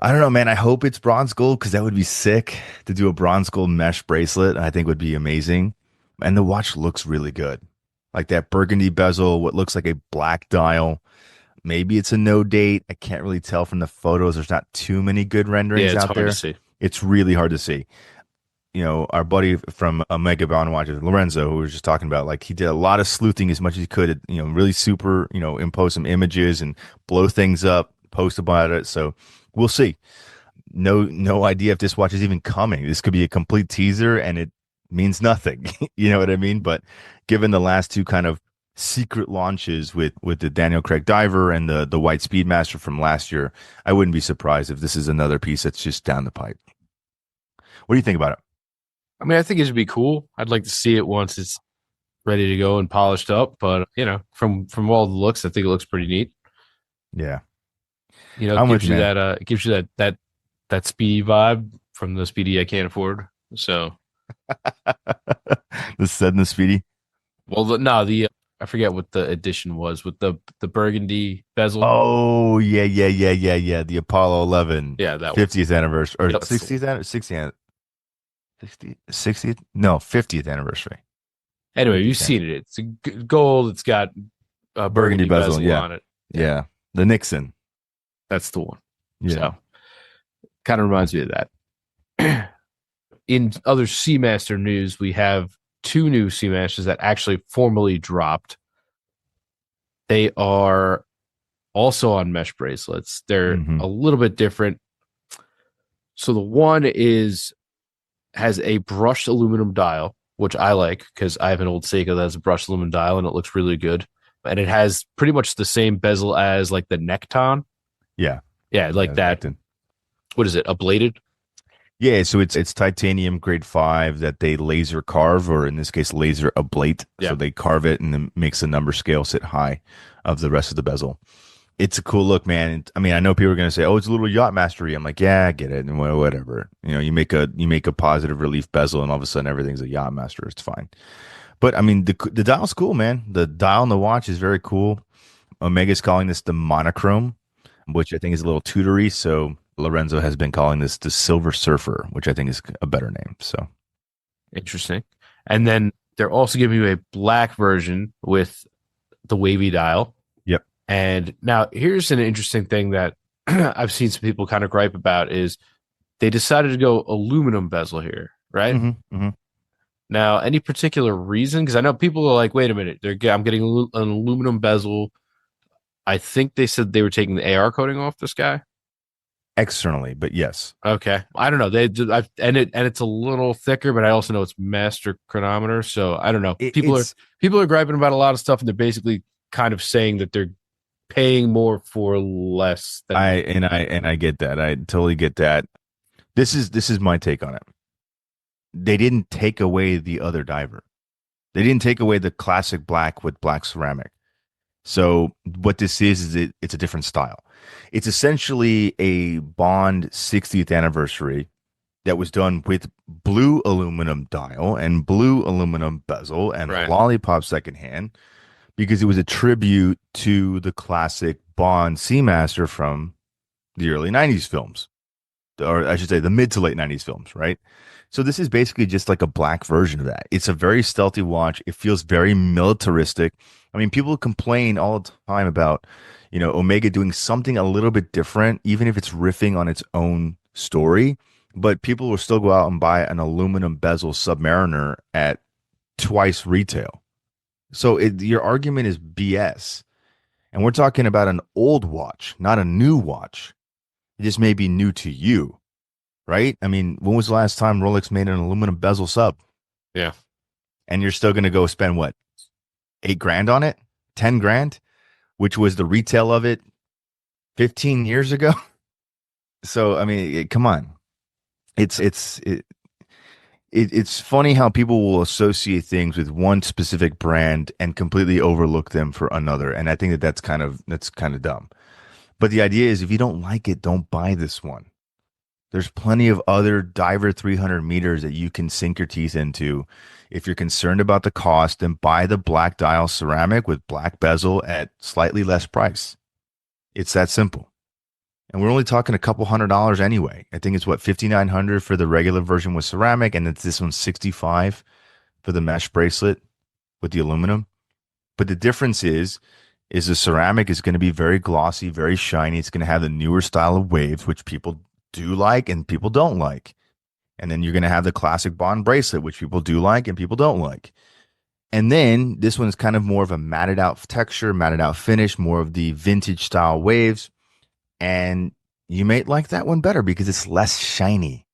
I don't know, man. I hope it's bronze gold because that would be sick to do a bronze gold mesh bracelet. I think would be amazing. And the watch looks really good. Like that burgundy bezel, what looks like a black dial. Maybe it's a no date. I can't really tell from the photos. There's not too many good
Yeah,
renderings
it's
out
hard to
there.
see.
It's really hard to see. Our buddy from Omega Bound Watches, Lorenzo, who we were just talking about, like he did a lot of sleuthing as much as he could, really super, impose some images and blow things up, post about it. So we'll see. No idea if this watch is even coming. This could be a complete teaser and it means nothing. You know what I mean? But given the last two kind of secret launches with the Daniel Craig Diver and the White Speedmaster from last year, I wouldn't be surprised if this is another piece that's just down the pipe. What do you think about it?
I mean, I think it should be cool. I'd like to see it once it's ready to go and polished up. But from all the looks, I think it looks pretty neat.
Yeah,
It
I'm with
gives
you,
you
man.
that speedy vibe from the speedy I can't afford. So,
The sudden speedy.
well, no, the I forget what the edition was with the burgundy bezel.
Oh yeah, yeah, yeah, yeah, yeah. The Apollo 11
Yeah, that one.
50th anniversary or
Yep, that's the one.
60th 60th? No, 50th anniversary.
Anyway, you've
50th
seen it. It's a gold. It's got a
burgundy
burgundy
bezel.
bezel
Yeah,
on it. Yeah,
yeah. The Nixon.
that's the one.
Yeah.
So, kind of reminds me of that. In other Seamaster news, we have two new Seamasters that actually formally dropped. They are also on mesh bracelets. They're
Hmm.
a little bit different. So the one has a brushed aluminum dial, which I like because I have an old Seiko that has a brushed aluminum dial and it looks really good. And it has pretty much the same bezel as like the Necton.
Yeah,
Yeah,
yeah.
like that.
Necton.
What is it? Ablated?
Yeah, so it's titanium grade 5 that they laser carve, or in this case, laser ablate.
Yeah.
So they carve it and then makes the number scale sit high of the rest of the bezel. It's a cool look, man. I mean, I know people are going to say, "Oh, it's a little yacht mastery." I'm like, "Yeah, I get it." And whatever. You make a positive relief bezel, and all of a sudden everything's a yacht master. It's fine. But I mean, the dial's cool, man. The dial on the watch is very cool. Omega's calling this the monochrome, which I think is a little tutory. So Lorenzo has been calling this the Silver Surfer, which I think is a better name. So
Interesting. And then they're also giving you a black version with the wavy dial.
yep.
And now here's an interesting thing that I've seen some people kind of gripe about is they decided to go aluminum bezel here, right?
Hmm. Hmm.
Now, any particular reason? Because I know people are like, wait a minute, I'm getting an aluminum bezel. I think they said they were taking the AR coating off this guy.
Externally, but yes,
Okay, I don't know. It's a little thicker, but I also know it's master chronometer, so I don't know.
it,
People are
it's
people are griping about a lot of stuff, and they're basically kind of saying that they're paying more for less than
I
they.
and I and I get that. I totally get that. This is my take on it. They didn't take away the other diver. They didn't take away the classic black with black ceramic. So what this is it's a different style. It's essentially a Bond 60th anniversary that was done with blue aluminum dial and blue aluminum bezel and
Right.
lollipop second hand because it was a tribute to the classic Bond Seamaster from the early 90s films. or I should say the mid to late 90s films, right? So this is basically just like a black version of that. It's a very stealthy watch. It feels very militaristic. I mean, people complain all the time about, Omega doing something a little bit different, even if it's riffing on its own story. But people will still go out and buy an aluminum bezel Submariner at twice retail. So your argument is BS. And we're talking about an old watch, not a new watch. It just may be new to you, right? I mean, when was the last time Rolex made an aluminum bezel sub?
Yeah.
And you're still going to go spend what, 8 grand on it, 10 grand, which was the retail of it 15 years ago. So I mean, come on, it's funny how people will associate things with one specific brand and completely overlook them for another. And I think that that's kind of dumb. But the idea is, if you don't like it, don't buy this one. There's plenty of other diver 300 meters that you can sink your teeth into. If you're concerned about the cost, then buy the black dial ceramic with black bezel at slightly less price. It's that simple. And we're only talking a couple $100 anyway. I think it's what, 5,900 for the regular version with ceramic, and it's this one's 65 for the mesh bracelet with the aluminum. But the difference is the ceramic is going to be very glossy, very shiny. It's going to have the newer style of waves, which people do like and people don't like. And then you're going to have the classic bond bracelet, which people do like and people don't like. And then this one's kind of more of a matted out texture, matted out finish, more of the vintage style waves. And you may like that one better because it's less shiny.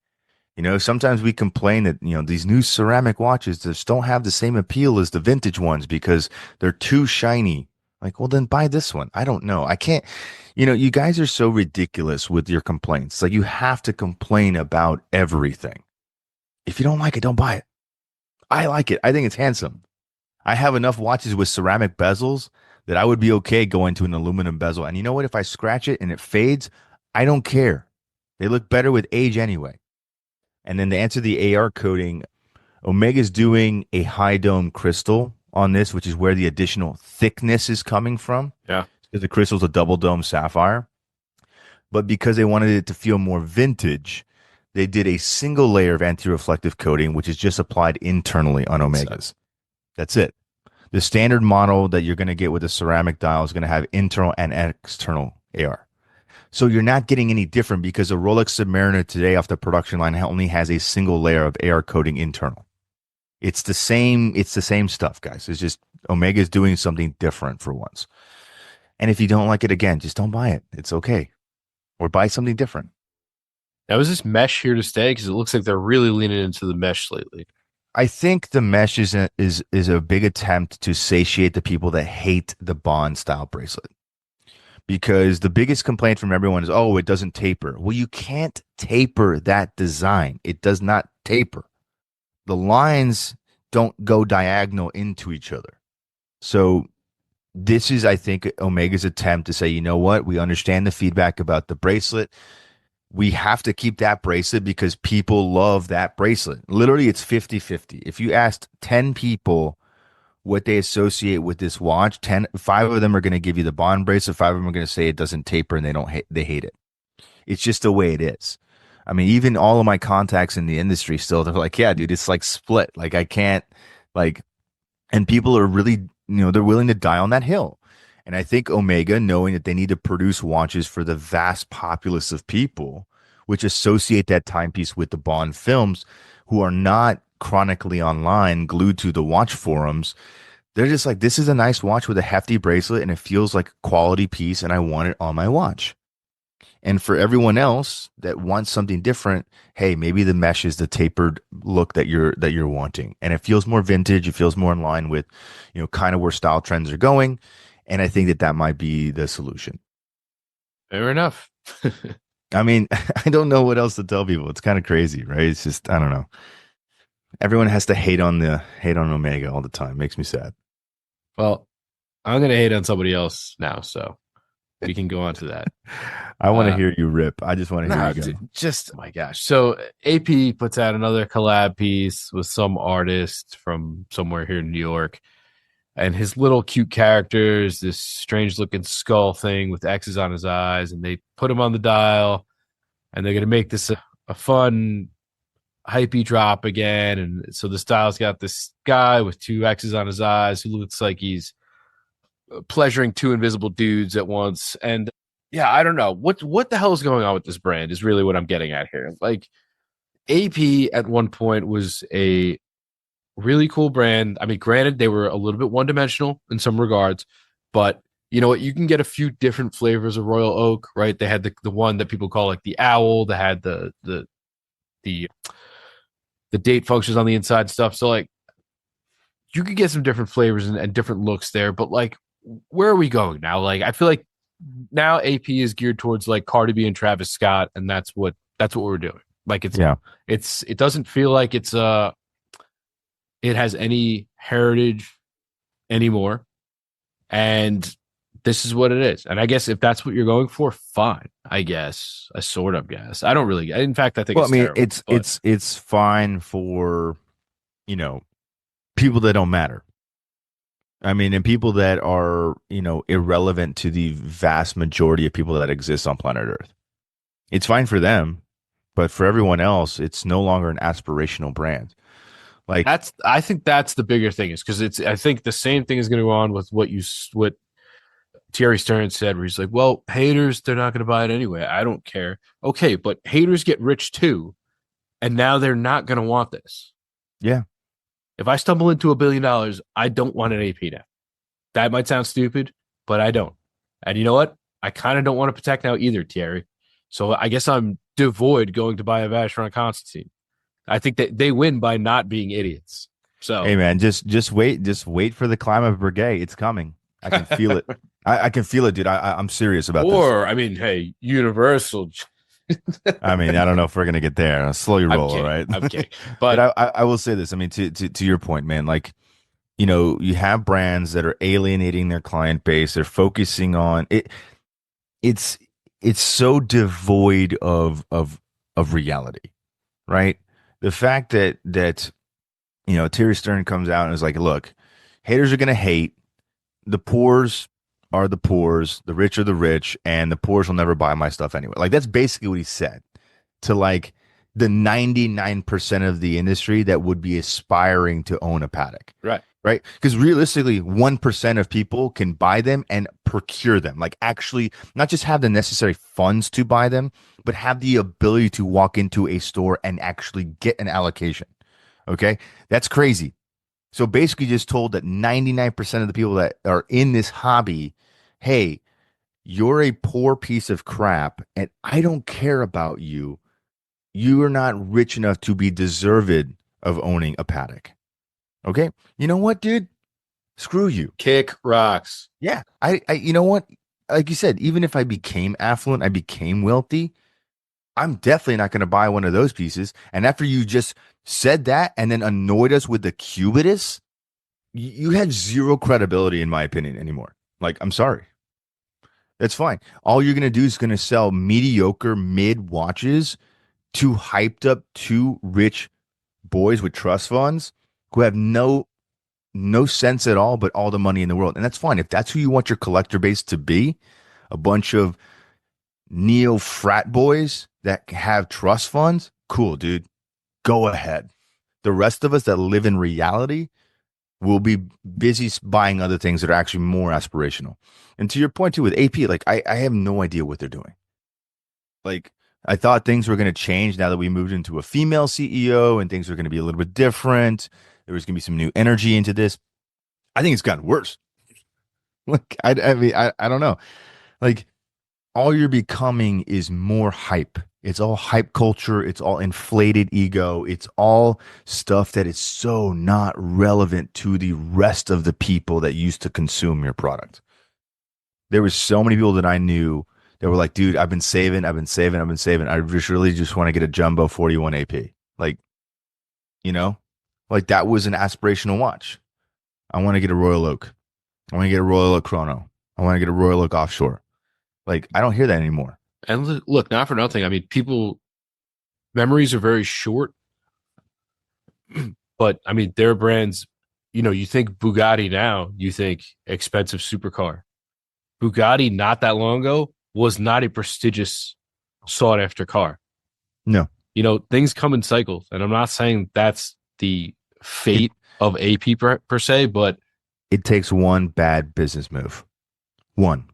Sometimes we complain that, these new ceramic watches just don't have the same appeal as the vintage ones because they're too shiny. Like, well, then buy this one. I don't know. I can't, you guys are so ridiculous with your complaints. Like, you have to complain about everything. If you don't like it, don't buy it. I like it. I think it's handsome. I have enough watches with ceramic bezels that I would be okay going to an aluminum bezel. And you know what? If I scratch it and it fades, I don't care. They look better with age anyway. And then to answer the AR coating, Omega's doing a high dome crystal on this, which is where the additional thickness is coming from.
Yeah.
Because the crystal's a double dome sapphire. But because they wanted it to feel more vintage, they did a single layer of anti-reflective coating, which is just applied internally on Omegas. That's it. The standard model that you're going to get with a ceramic dial is going to have internal and external AR. So you're not getting any different because a Rolex Submariner today off the production line only has a single layer of AR coating internal. It's the same. It's the same stuff, guys. It's just Omega's doing something different for once. And if you don't like it, again, just don't buy it. It's okay, or buy something different.
Now, is this mesh here to stay? Because it looks like they're really leaning into the mesh lately.
I think the mesh is a big attempt to satiate the people that hate the Bond style bracelet. Because the biggest complaint from everyone is, oh, it doesn't taper. Well, you can't taper that design. It does not taper. The lines don't go diagonal into each other. So this is, I think, Omega's attempt to say, you know what? We understand the feedback about the bracelet. We have to keep that bracelet because people love that bracelet. Literally, it's 50-50. If you asked 10 people what they associate with this watch, 5 of them are going to give you the Bond bracelet, 5 of them are going to say it doesn't taper and they hate it. It's just the way it is. I mean, even all of my contacts in the industry still, they're like, yeah, dude, it's like split. Like I can't like, and people are really, they're willing to die on that hill. And I think Omega, knowing that they need to produce watches for the vast populace of people, which associate that timepiece with the Bond films, who are not chronically online, glued to the watch forums, they're just like, this is a nice watch with a hefty bracelet and it feels like a quality piece and I want it on my watch. And for everyone else that wants something different, hey, maybe the mesh is the tapered look that you're wanting. And it feels more vintage, it feels more in line with, kind of where style trends are going. And I think that that might be the solution.
Fair enough.
I mean, I don't know what else to tell people. It's kind of crazy, right? It's just, I don't know. Everyone has to hate on Omega all the time. Makes me sad.
Well, I'm going to hate on somebody else now, so we can go on to that.
I want to hear you rip. I just want to hear you go.
Just, oh my gosh. So AP puts out another collab piece with some artist from somewhere here in New York. And his little cute characters, this strange looking skull thing with X's on his eyes, and they put him on the dial. and they're gonna make this a fun hypey drop again. And so the style's got this guy with two X's on his eyes who looks like he's pleasuring two invisible dudes at once. And yeah, I don't know what the hell is going on with this brand is really what I'm getting at here. Like AP at one point was a really cool brand. I mean, granted, they were a little bit one dimensional in some regards, but you know what? You can get a few different flavors of Royal Oak, right? They had the one that people call like the owl. They had the the date functions on the inside stuff. So like you could get some different flavors and different looks there. But like, where are we going now? Like, I feel like now AP is geared towards like Cardi B and Travis Scott, and that's what we're doing. Like
Yeah.
it doesn't feel like it has any heritage anymore. And this is what it is. And I guess if that's what you're going for, fine. I guess. I sort of guess. I don't really. In fact, I think
Well, I
it's
mean,
terrible.
it's
But
it's it's fine for, you know, people that don't matter. I mean, and people that are, irrelevant to the vast majority of people that exist on planet Earth. It's fine for them, but for everyone else, it's no longer an aspirational brand. Like,
I think that's the bigger thing is because I think the same thing is going to go on with what Thierry Stern said, where he's like, well, haters, they're not going to buy it anyway. I don't care. Okay, but haters get rich too, and now they're not going to want this.
yeah,
If I stumble into $1 billion, I don't want an AP now. That might sound stupid, but I don't. And you know what? I kind of don't want to protect now either, Thierry. So I guess I'm devoid going to buy a Vacheron Constantine. I think that they win by not being idiots.
hey
So,
man, just wait for the climb of Brigade. It's coming. I can feel it. I can feel it, dude. I'm serious about this.
or I mean, hey, Universal.
I mean, I don't know if we're gonna get there. I'll slow your
I'm
roll, all
kidding.
right?
I'm kidding.
But
But
I will say this. I mean, to your point, man, like, you have brands that are alienating their client base. They're focusing on it. It's it's so devoid of reality, right? The fact that Terry Stern comes out and is like, look, haters are gonna hate. The poors are the poors, the rich are the rich, and the poors will never buy my stuff anyway. Like, that's basically what he said to like the 99% of the industry that would be aspiring to own a paddock.
right,
Right? Because realistically, 1% of people can buy them and procure them. Like, actually, not just have the necessary funds to buy them, but have the ability to walk into a store and actually get an allocation. Okay? That's crazy. So basically, just told that 99% of the people that are in this hobby, hey, you're a poor piece of crap, and I don't care about you. You are not rich enough to be deserved of owning a paddock. Okay? You know what, dude? Screw you.
kick rocks.
Yeah. You know what? Like you said, even if I became affluent, I became wealthy, I'm definitely not going to buy one of those pieces. And after you just said that and then annoyed us with the cubitus, you have zero credibility, in my opinion, anymore. Like, I'm sorry. That's fine. All you're going to do is going to sell mediocre mid watches to hyped up two rich boys with trust funds who have no sense at all, but all the money in the world. And that's fine. If that's who you want your collector base to be, a bunch of neo frat boys that have trust funds, cool, dude. Go ahead. The rest of us that live in reality will be busy buying other things that are actually more aspirational. And to your point too with AP, like I have no idea what they're doing. Like, I thought things were going to change now that we moved into a female CEO and things are going to be a little bit different. There was going to be some new energy into this. I think it's gotten worse. Like, I mean, I don't know. Like, all you're becoming is more hype. It's all hype culture. It's all inflated ego. It's all stuff that is so not relevant to the rest of the people that used to consume your product. There was so many people that I knew that were like, dude, I've been saving, I've been saving, I've been saving. I just really just want to get a jumbo 41 AP. Like, you know, like that was an aspirational watch. I want to get a Royal Oak. I want to get a Royal Oak Chrono. I want to get a Royal Oak Offshore. Like, I don't hear that anymore.
And look, not for nothing. I mean, people memories are very short, but I mean, their brands. You know, you think Bugatti now, you think expensive supercar. Bugatti not that long ago was not a prestigious sought after car.
No,
Things come in cycles, and I'm not saying that's the
it
fate of AP per se, but
it takes one bad business move. One.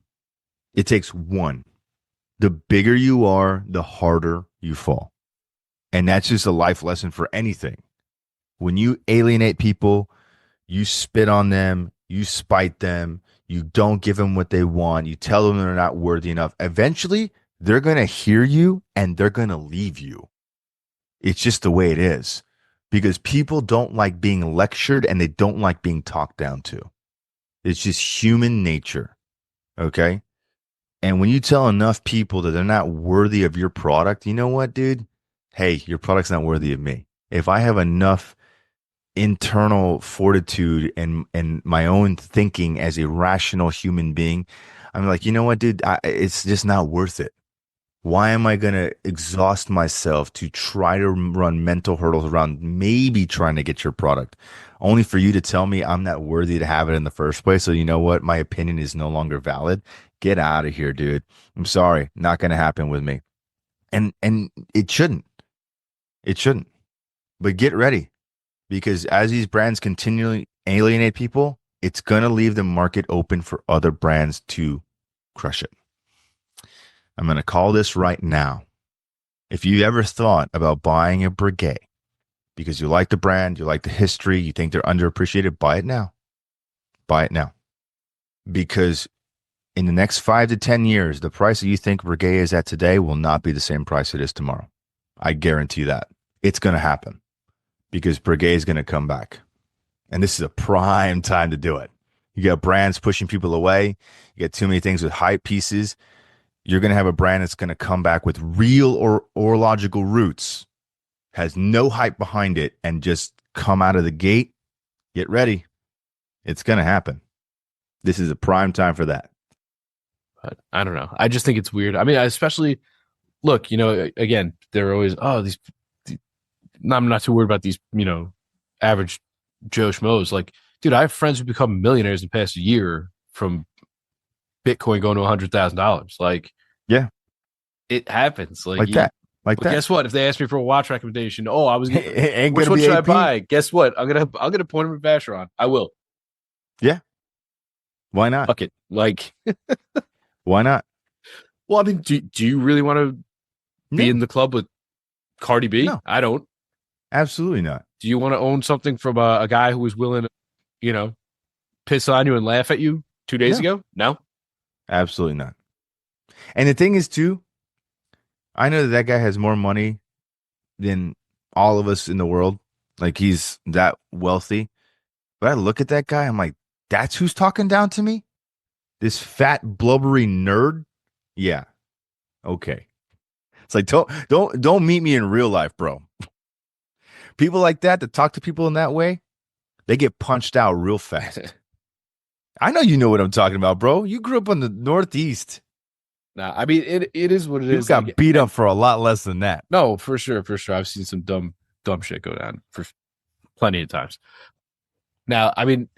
It takes one. The bigger you are, the harder you fall. And that's just a life lesson for anything. When you alienate people, you spit on them, you spite them, you don't give them what they want, you tell them they're not worthy enough. Eventually, they're going to hear you and they're going to leave you. It's just the way it is because people don't like being lectured and they don't like being talked down to. It's just human nature. Okay. And when you tell enough people that they're not worthy of your product, you know what, dude? Hey, your product's not worthy of me. If I have enough internal fortitude and my own thinking as a rational human being, I'm like, you know what, dude? It's just not worth it. Why am I going to exhaust myself to try to run mental hurdles around maybe trying to get your product only for you to tell me I'm not worthy to have it in the first place? So, you know what? My opinion is no longer valid. Get out of here, dude. I'm sorry. Not going to happen with me. And it shouldn't. It shouldn't. But get ready because as these brands continually alienate people, it's going to leave the market open for other brands to crush it. I'm going to call this right now. If you ever thought about buying a Breguet because you like the brand, you like the history, you think they're underappreciated, buy it now. Buy it now. Because in the next 5 to 10 years, the price that you think Breguet is at today will not be the same price it is tomorrow. I guarantee that. It's going to happen because Breguet is going to come back. And this is a prime time to do it. You got brands pushing people away. You got too many things with hype pieces. You're going to have a brand that's going to come back with real or logical roots, has no hype behind it, and just come out of the gate. Get ready. It's going to happen. This is a prime time for that.
but I don't know. I just think it's weird. I mean, especially look, again, they're always I'm not too worried about these, average Joe Schmoes. Like, dude, I have friends who become millionaires in the past year from Bitcoin going to $100,000. Like,
Yeah,
it happens. Like,
like that. Like
but
that.
guess what? If they ask me for a watch recommendation, oh, I was
It ain't going
which
to
one
be
should I
AP.
buy? Guess what? I'm gonna point them at Vacheron. I will.
Yeah. Why not?
Fuck it. Like,
Why not?
well, I mean, do you really want to be
No,
in the club with Cardi B?
no,
I don't.
absolutely not.
Do you want to own something from a guy who was willing to, you know, piss on you and laugh at you 2 days
No,
ago? No.
absolutely not. And the thing is, too, I know that that guy has more money than all of us in the world. Like he's that wealthy. But I look at that guy, I'm like, that's who's talking down to me? This fat, blubbery nerd? Yeah. Okay. It's like don't meet me in real life, bro. People like that talk to people in that way, they get punched out real fast. I know you know what I'm talking about, bro. You grew up in the Northeast.
Nah, I mean it is what it
People
is. Like,
got beat
and
up for a lot less than that.
no, for sure, for sure. I've seen some dumb shit go down for plenty of times. Now, I mean,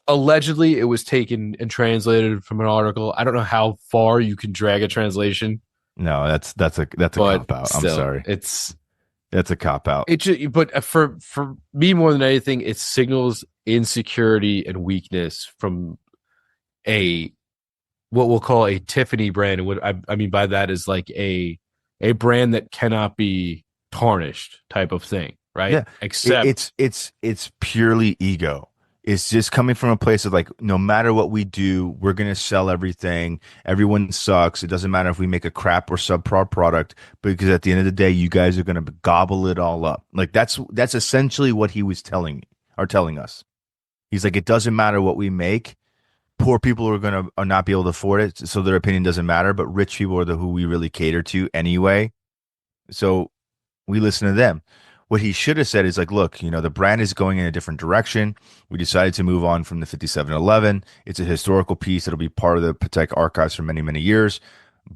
allegedly it was taken and translated from an article. I don't know how far you can drag a translation,
No, that's a
but
cop out. I'm
still,
sorry.
it's
That's a cop out.
it. But for me more than anything, it signals insecurity and weakness from a what we'll call a Tiffany brand. And what I mean by that is like a brand that cannot be tarnished type of thing, right?
Yeah.
Except
It's purely ego. It's just coming from a place of like, no matter what we do, we're gonna sell everything. Everyone sucks. It doesn't matter if we make a crap or subpar product, because at the end of the day, you guys are gonna gobble it all up. Like that's essentially what he was telling me or telling us. He's like, it doesn't matter what we make. Poor people are gonna not be able to afford it, so their opinion doesn't matter. But rich people are the who we really cater to anyway. So we listen to them. What he should have said is like, look, the brand is going in a different direction. We decided to move on from the 5711. It's a historical piece that'll be part of the Patek archives for many, many years.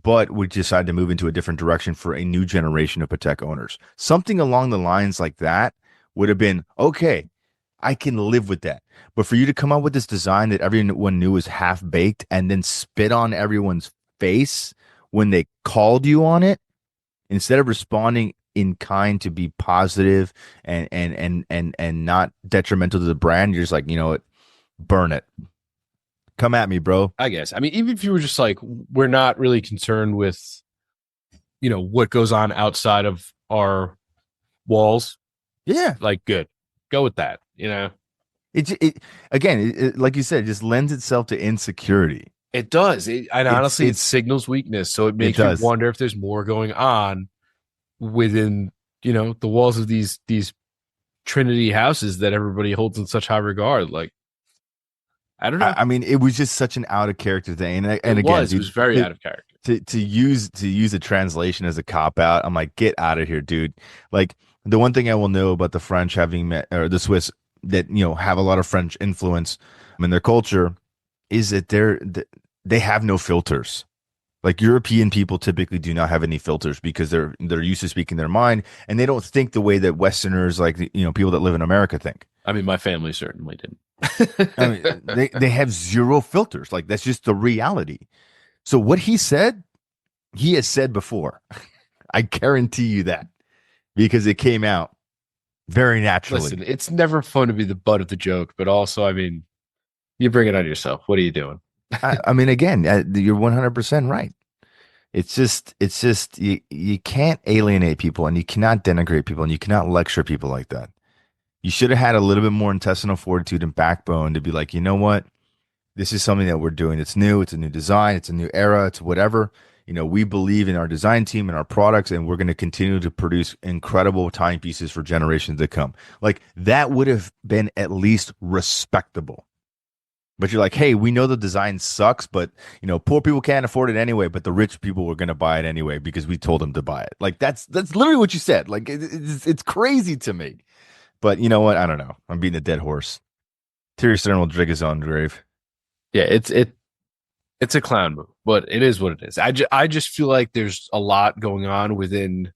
But we decided to move into a different direction for a new generation of Patek owners. Something along the lines like that would have been okay. I can live with that. But for you to come up with this design that everyone knew was half baked and then spit on everyone's face when they called you on it, instead of responding in kind to be positive and not detrimental to the brand, you're just like, you know what, burn it. Come at me, bro.
I guess. I mean, even if you were just like, we're not really concerned with, what goes on outside of our walls,
Yeah.
like, good. Go with that.
It again, like you said, it just lends itself to insecurity.
It does. And honestly, it
It's
signals weakness. So it
it
makes me
does.
wonder if there's more going on within, the walls of these Trinity houses that everybody holds in such high regard. Like, I don't know.
I mean, it was just such an out of character thing. And
It
again,
was. It
dude,
was very out of character.
to use a translation as a cop out, I'm like, get out of here, dude. Like the one thing I will know about the French having met or the Swiss that have a lot of French influence in their culture is that they have no filters. Like European people typically do not have any filters because they're used to speaking their mind and they don't think the way that Westerners, like people that live in America, think.
I mean, my family certainly
I
didn't.
mean, they have zero filters. Like that's just the reality. So what he said, he has said before. I guarantee you that because it came out very naturally.
Listen, it's never fun to be the butt of the joke, but also, I mean, you bring it on yourself. What are you doing?
I mean, again, you're 100% right. It's just you can't alienate people and you cannot denigrate people and you cannot lecture people like that. You should have had a little bit more intestinal fortitude and backbone to be like, you know what? This is something that we're doing. It's new. It's a new design. It's a new era. It's whatever. We believe in our design team and our products, and we're going to continue to produce incredible timepieces for generations to come. Like that would have been at least respectable. But you're like, hey, we know the design sucks, but poor people can't afford it anyway. But the rich people were going to buy it anyway because we told them to buy it. Like that's literally what you said. Like it's crazy to me. But you know what? I don't know. I'm beating a dead horse. Terry Stern will dig his own grave.
Yeah, it's a clown move, but it is what it is. I just feel like there's a lot going on within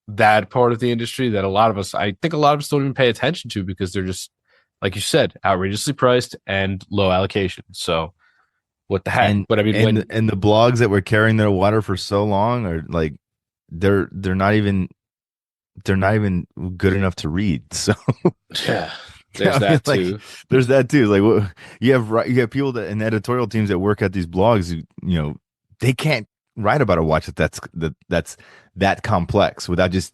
that part of the industry that I think a lot of us don't even pay attention to because they're just, like you said, outrageously priced and low allocation. So what the heck?
And
But I mean,
and the blogs that were carrying their water for so long are like they're not even good enough to read. So
yeah, there's
I mean,
that
like
too.
there's that too. Like you have people that in editorial teams that work at these blogs who, they can't write about a watch that's that complex without just,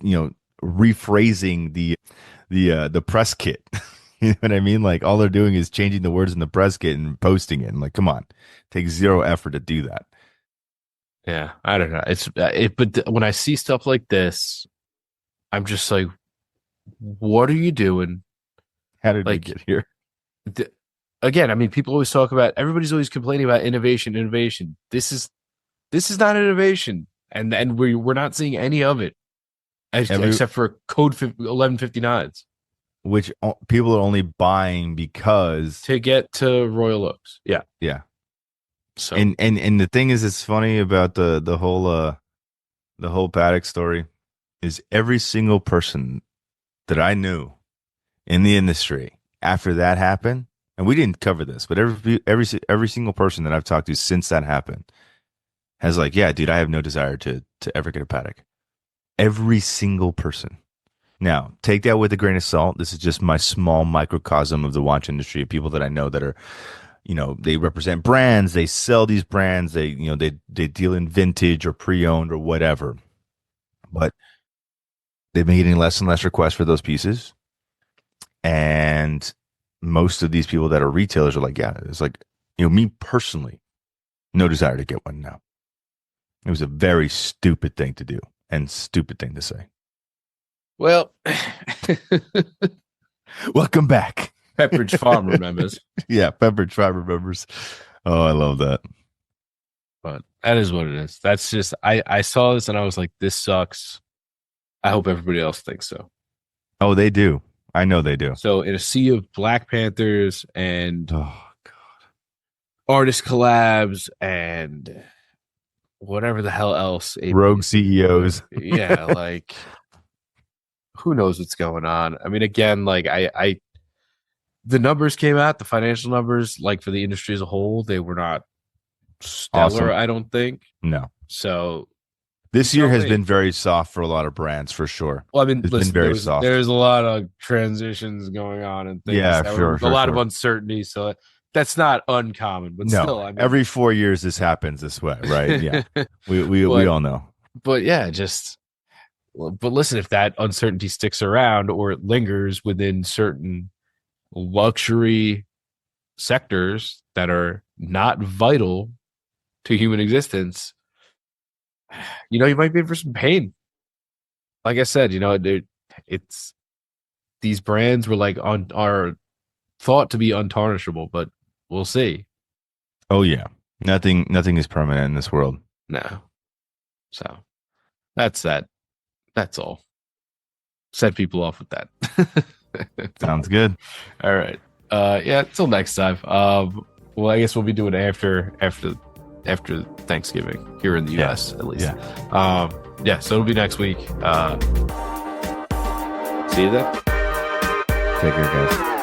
rephrasing the press kit. You know what I mean? Like all they're doing is changing the words in the press kit and posting it. And like, come on, takes zero effort to do that.
Yeah, I don't know. But when I see stuff like this, I'm just like, what are you doing?
How did we
Like,
get here?
th- again, I mean, people always talk about, everybody's always complaining about innovation. This is not innovation, and we're not seeing any of it
Every
except for code 1159s
which people are only buying because
to get to Royal Oaks. Yeah.
yeah.
So
And the thing is, it's funny about the whole Paddock story is every single person that I knew in the industry after that happened, and we didn't cover this, but every single person that I've talked to since that happened has like, yeah, dude, I have no desire to ever get a Paddock. Every single person. Now, take that with a grain of salt. This is just my small microcosm of the watch industry of people that I know that are, they represent brands, they sell these brands, they deal in vintage or pre-owned or whatever. But they've been getting less and less requests for those pieces. And most of these people that are retailers are like, yeah, it's like, me personally, no desire to get one now. It was a very stupid thing to do and stupid thing to say.
well,
Welcome back.
Pepperidge Farm remembers,
Yeah, Pepper Tribe remembers. Oh, I love that.
but that is what it is. That's just I saw this and I was like, this sucks. I hope everybody else thinks so.
Oh, they do. I know they do.
So in a sea of Black Panthers and
Oh,
artist collabs and whatever the hell else,
rogue CEOs.
yeah, like who knows what's going on? I mean, again, like the numbers came out, the financial numbers, like for the industry as a whole, they were not stellar,
Awesome.
I don't think.
No.
So You
This year
tell
has
me.
been very soft for a lot of brands for sure.
Well, I mean,
It's been
listen,
very soft.
there's a lot of transitions going on and things
Yeah,
that were
sure,
a
sure,
lot of
sure.
uncertainty. So that's not uncommon, but
No,
still, I mean,
every 4 years this happens this way, right? Yeah, we
but
all know.
but yeah, just but listen, if that uncertainty sticks around or it lingers within certain luxury sectors that are not vital to human existence, you might be in for some pain. Like I said, it's these brands were like on are thought to be untarnishable, but we'll see.
Oh yeah, nothing is permanent in this world.
No. So that's that. That's all. Set people off with that.
Sounds good.
All right. Yeah, until next time. Well, I guess we'll be doing it after Thanksgiving here in the
Yeah,
US at least.
yeah.
Yeah, so it'll be next week. See you then.
Take care, guys.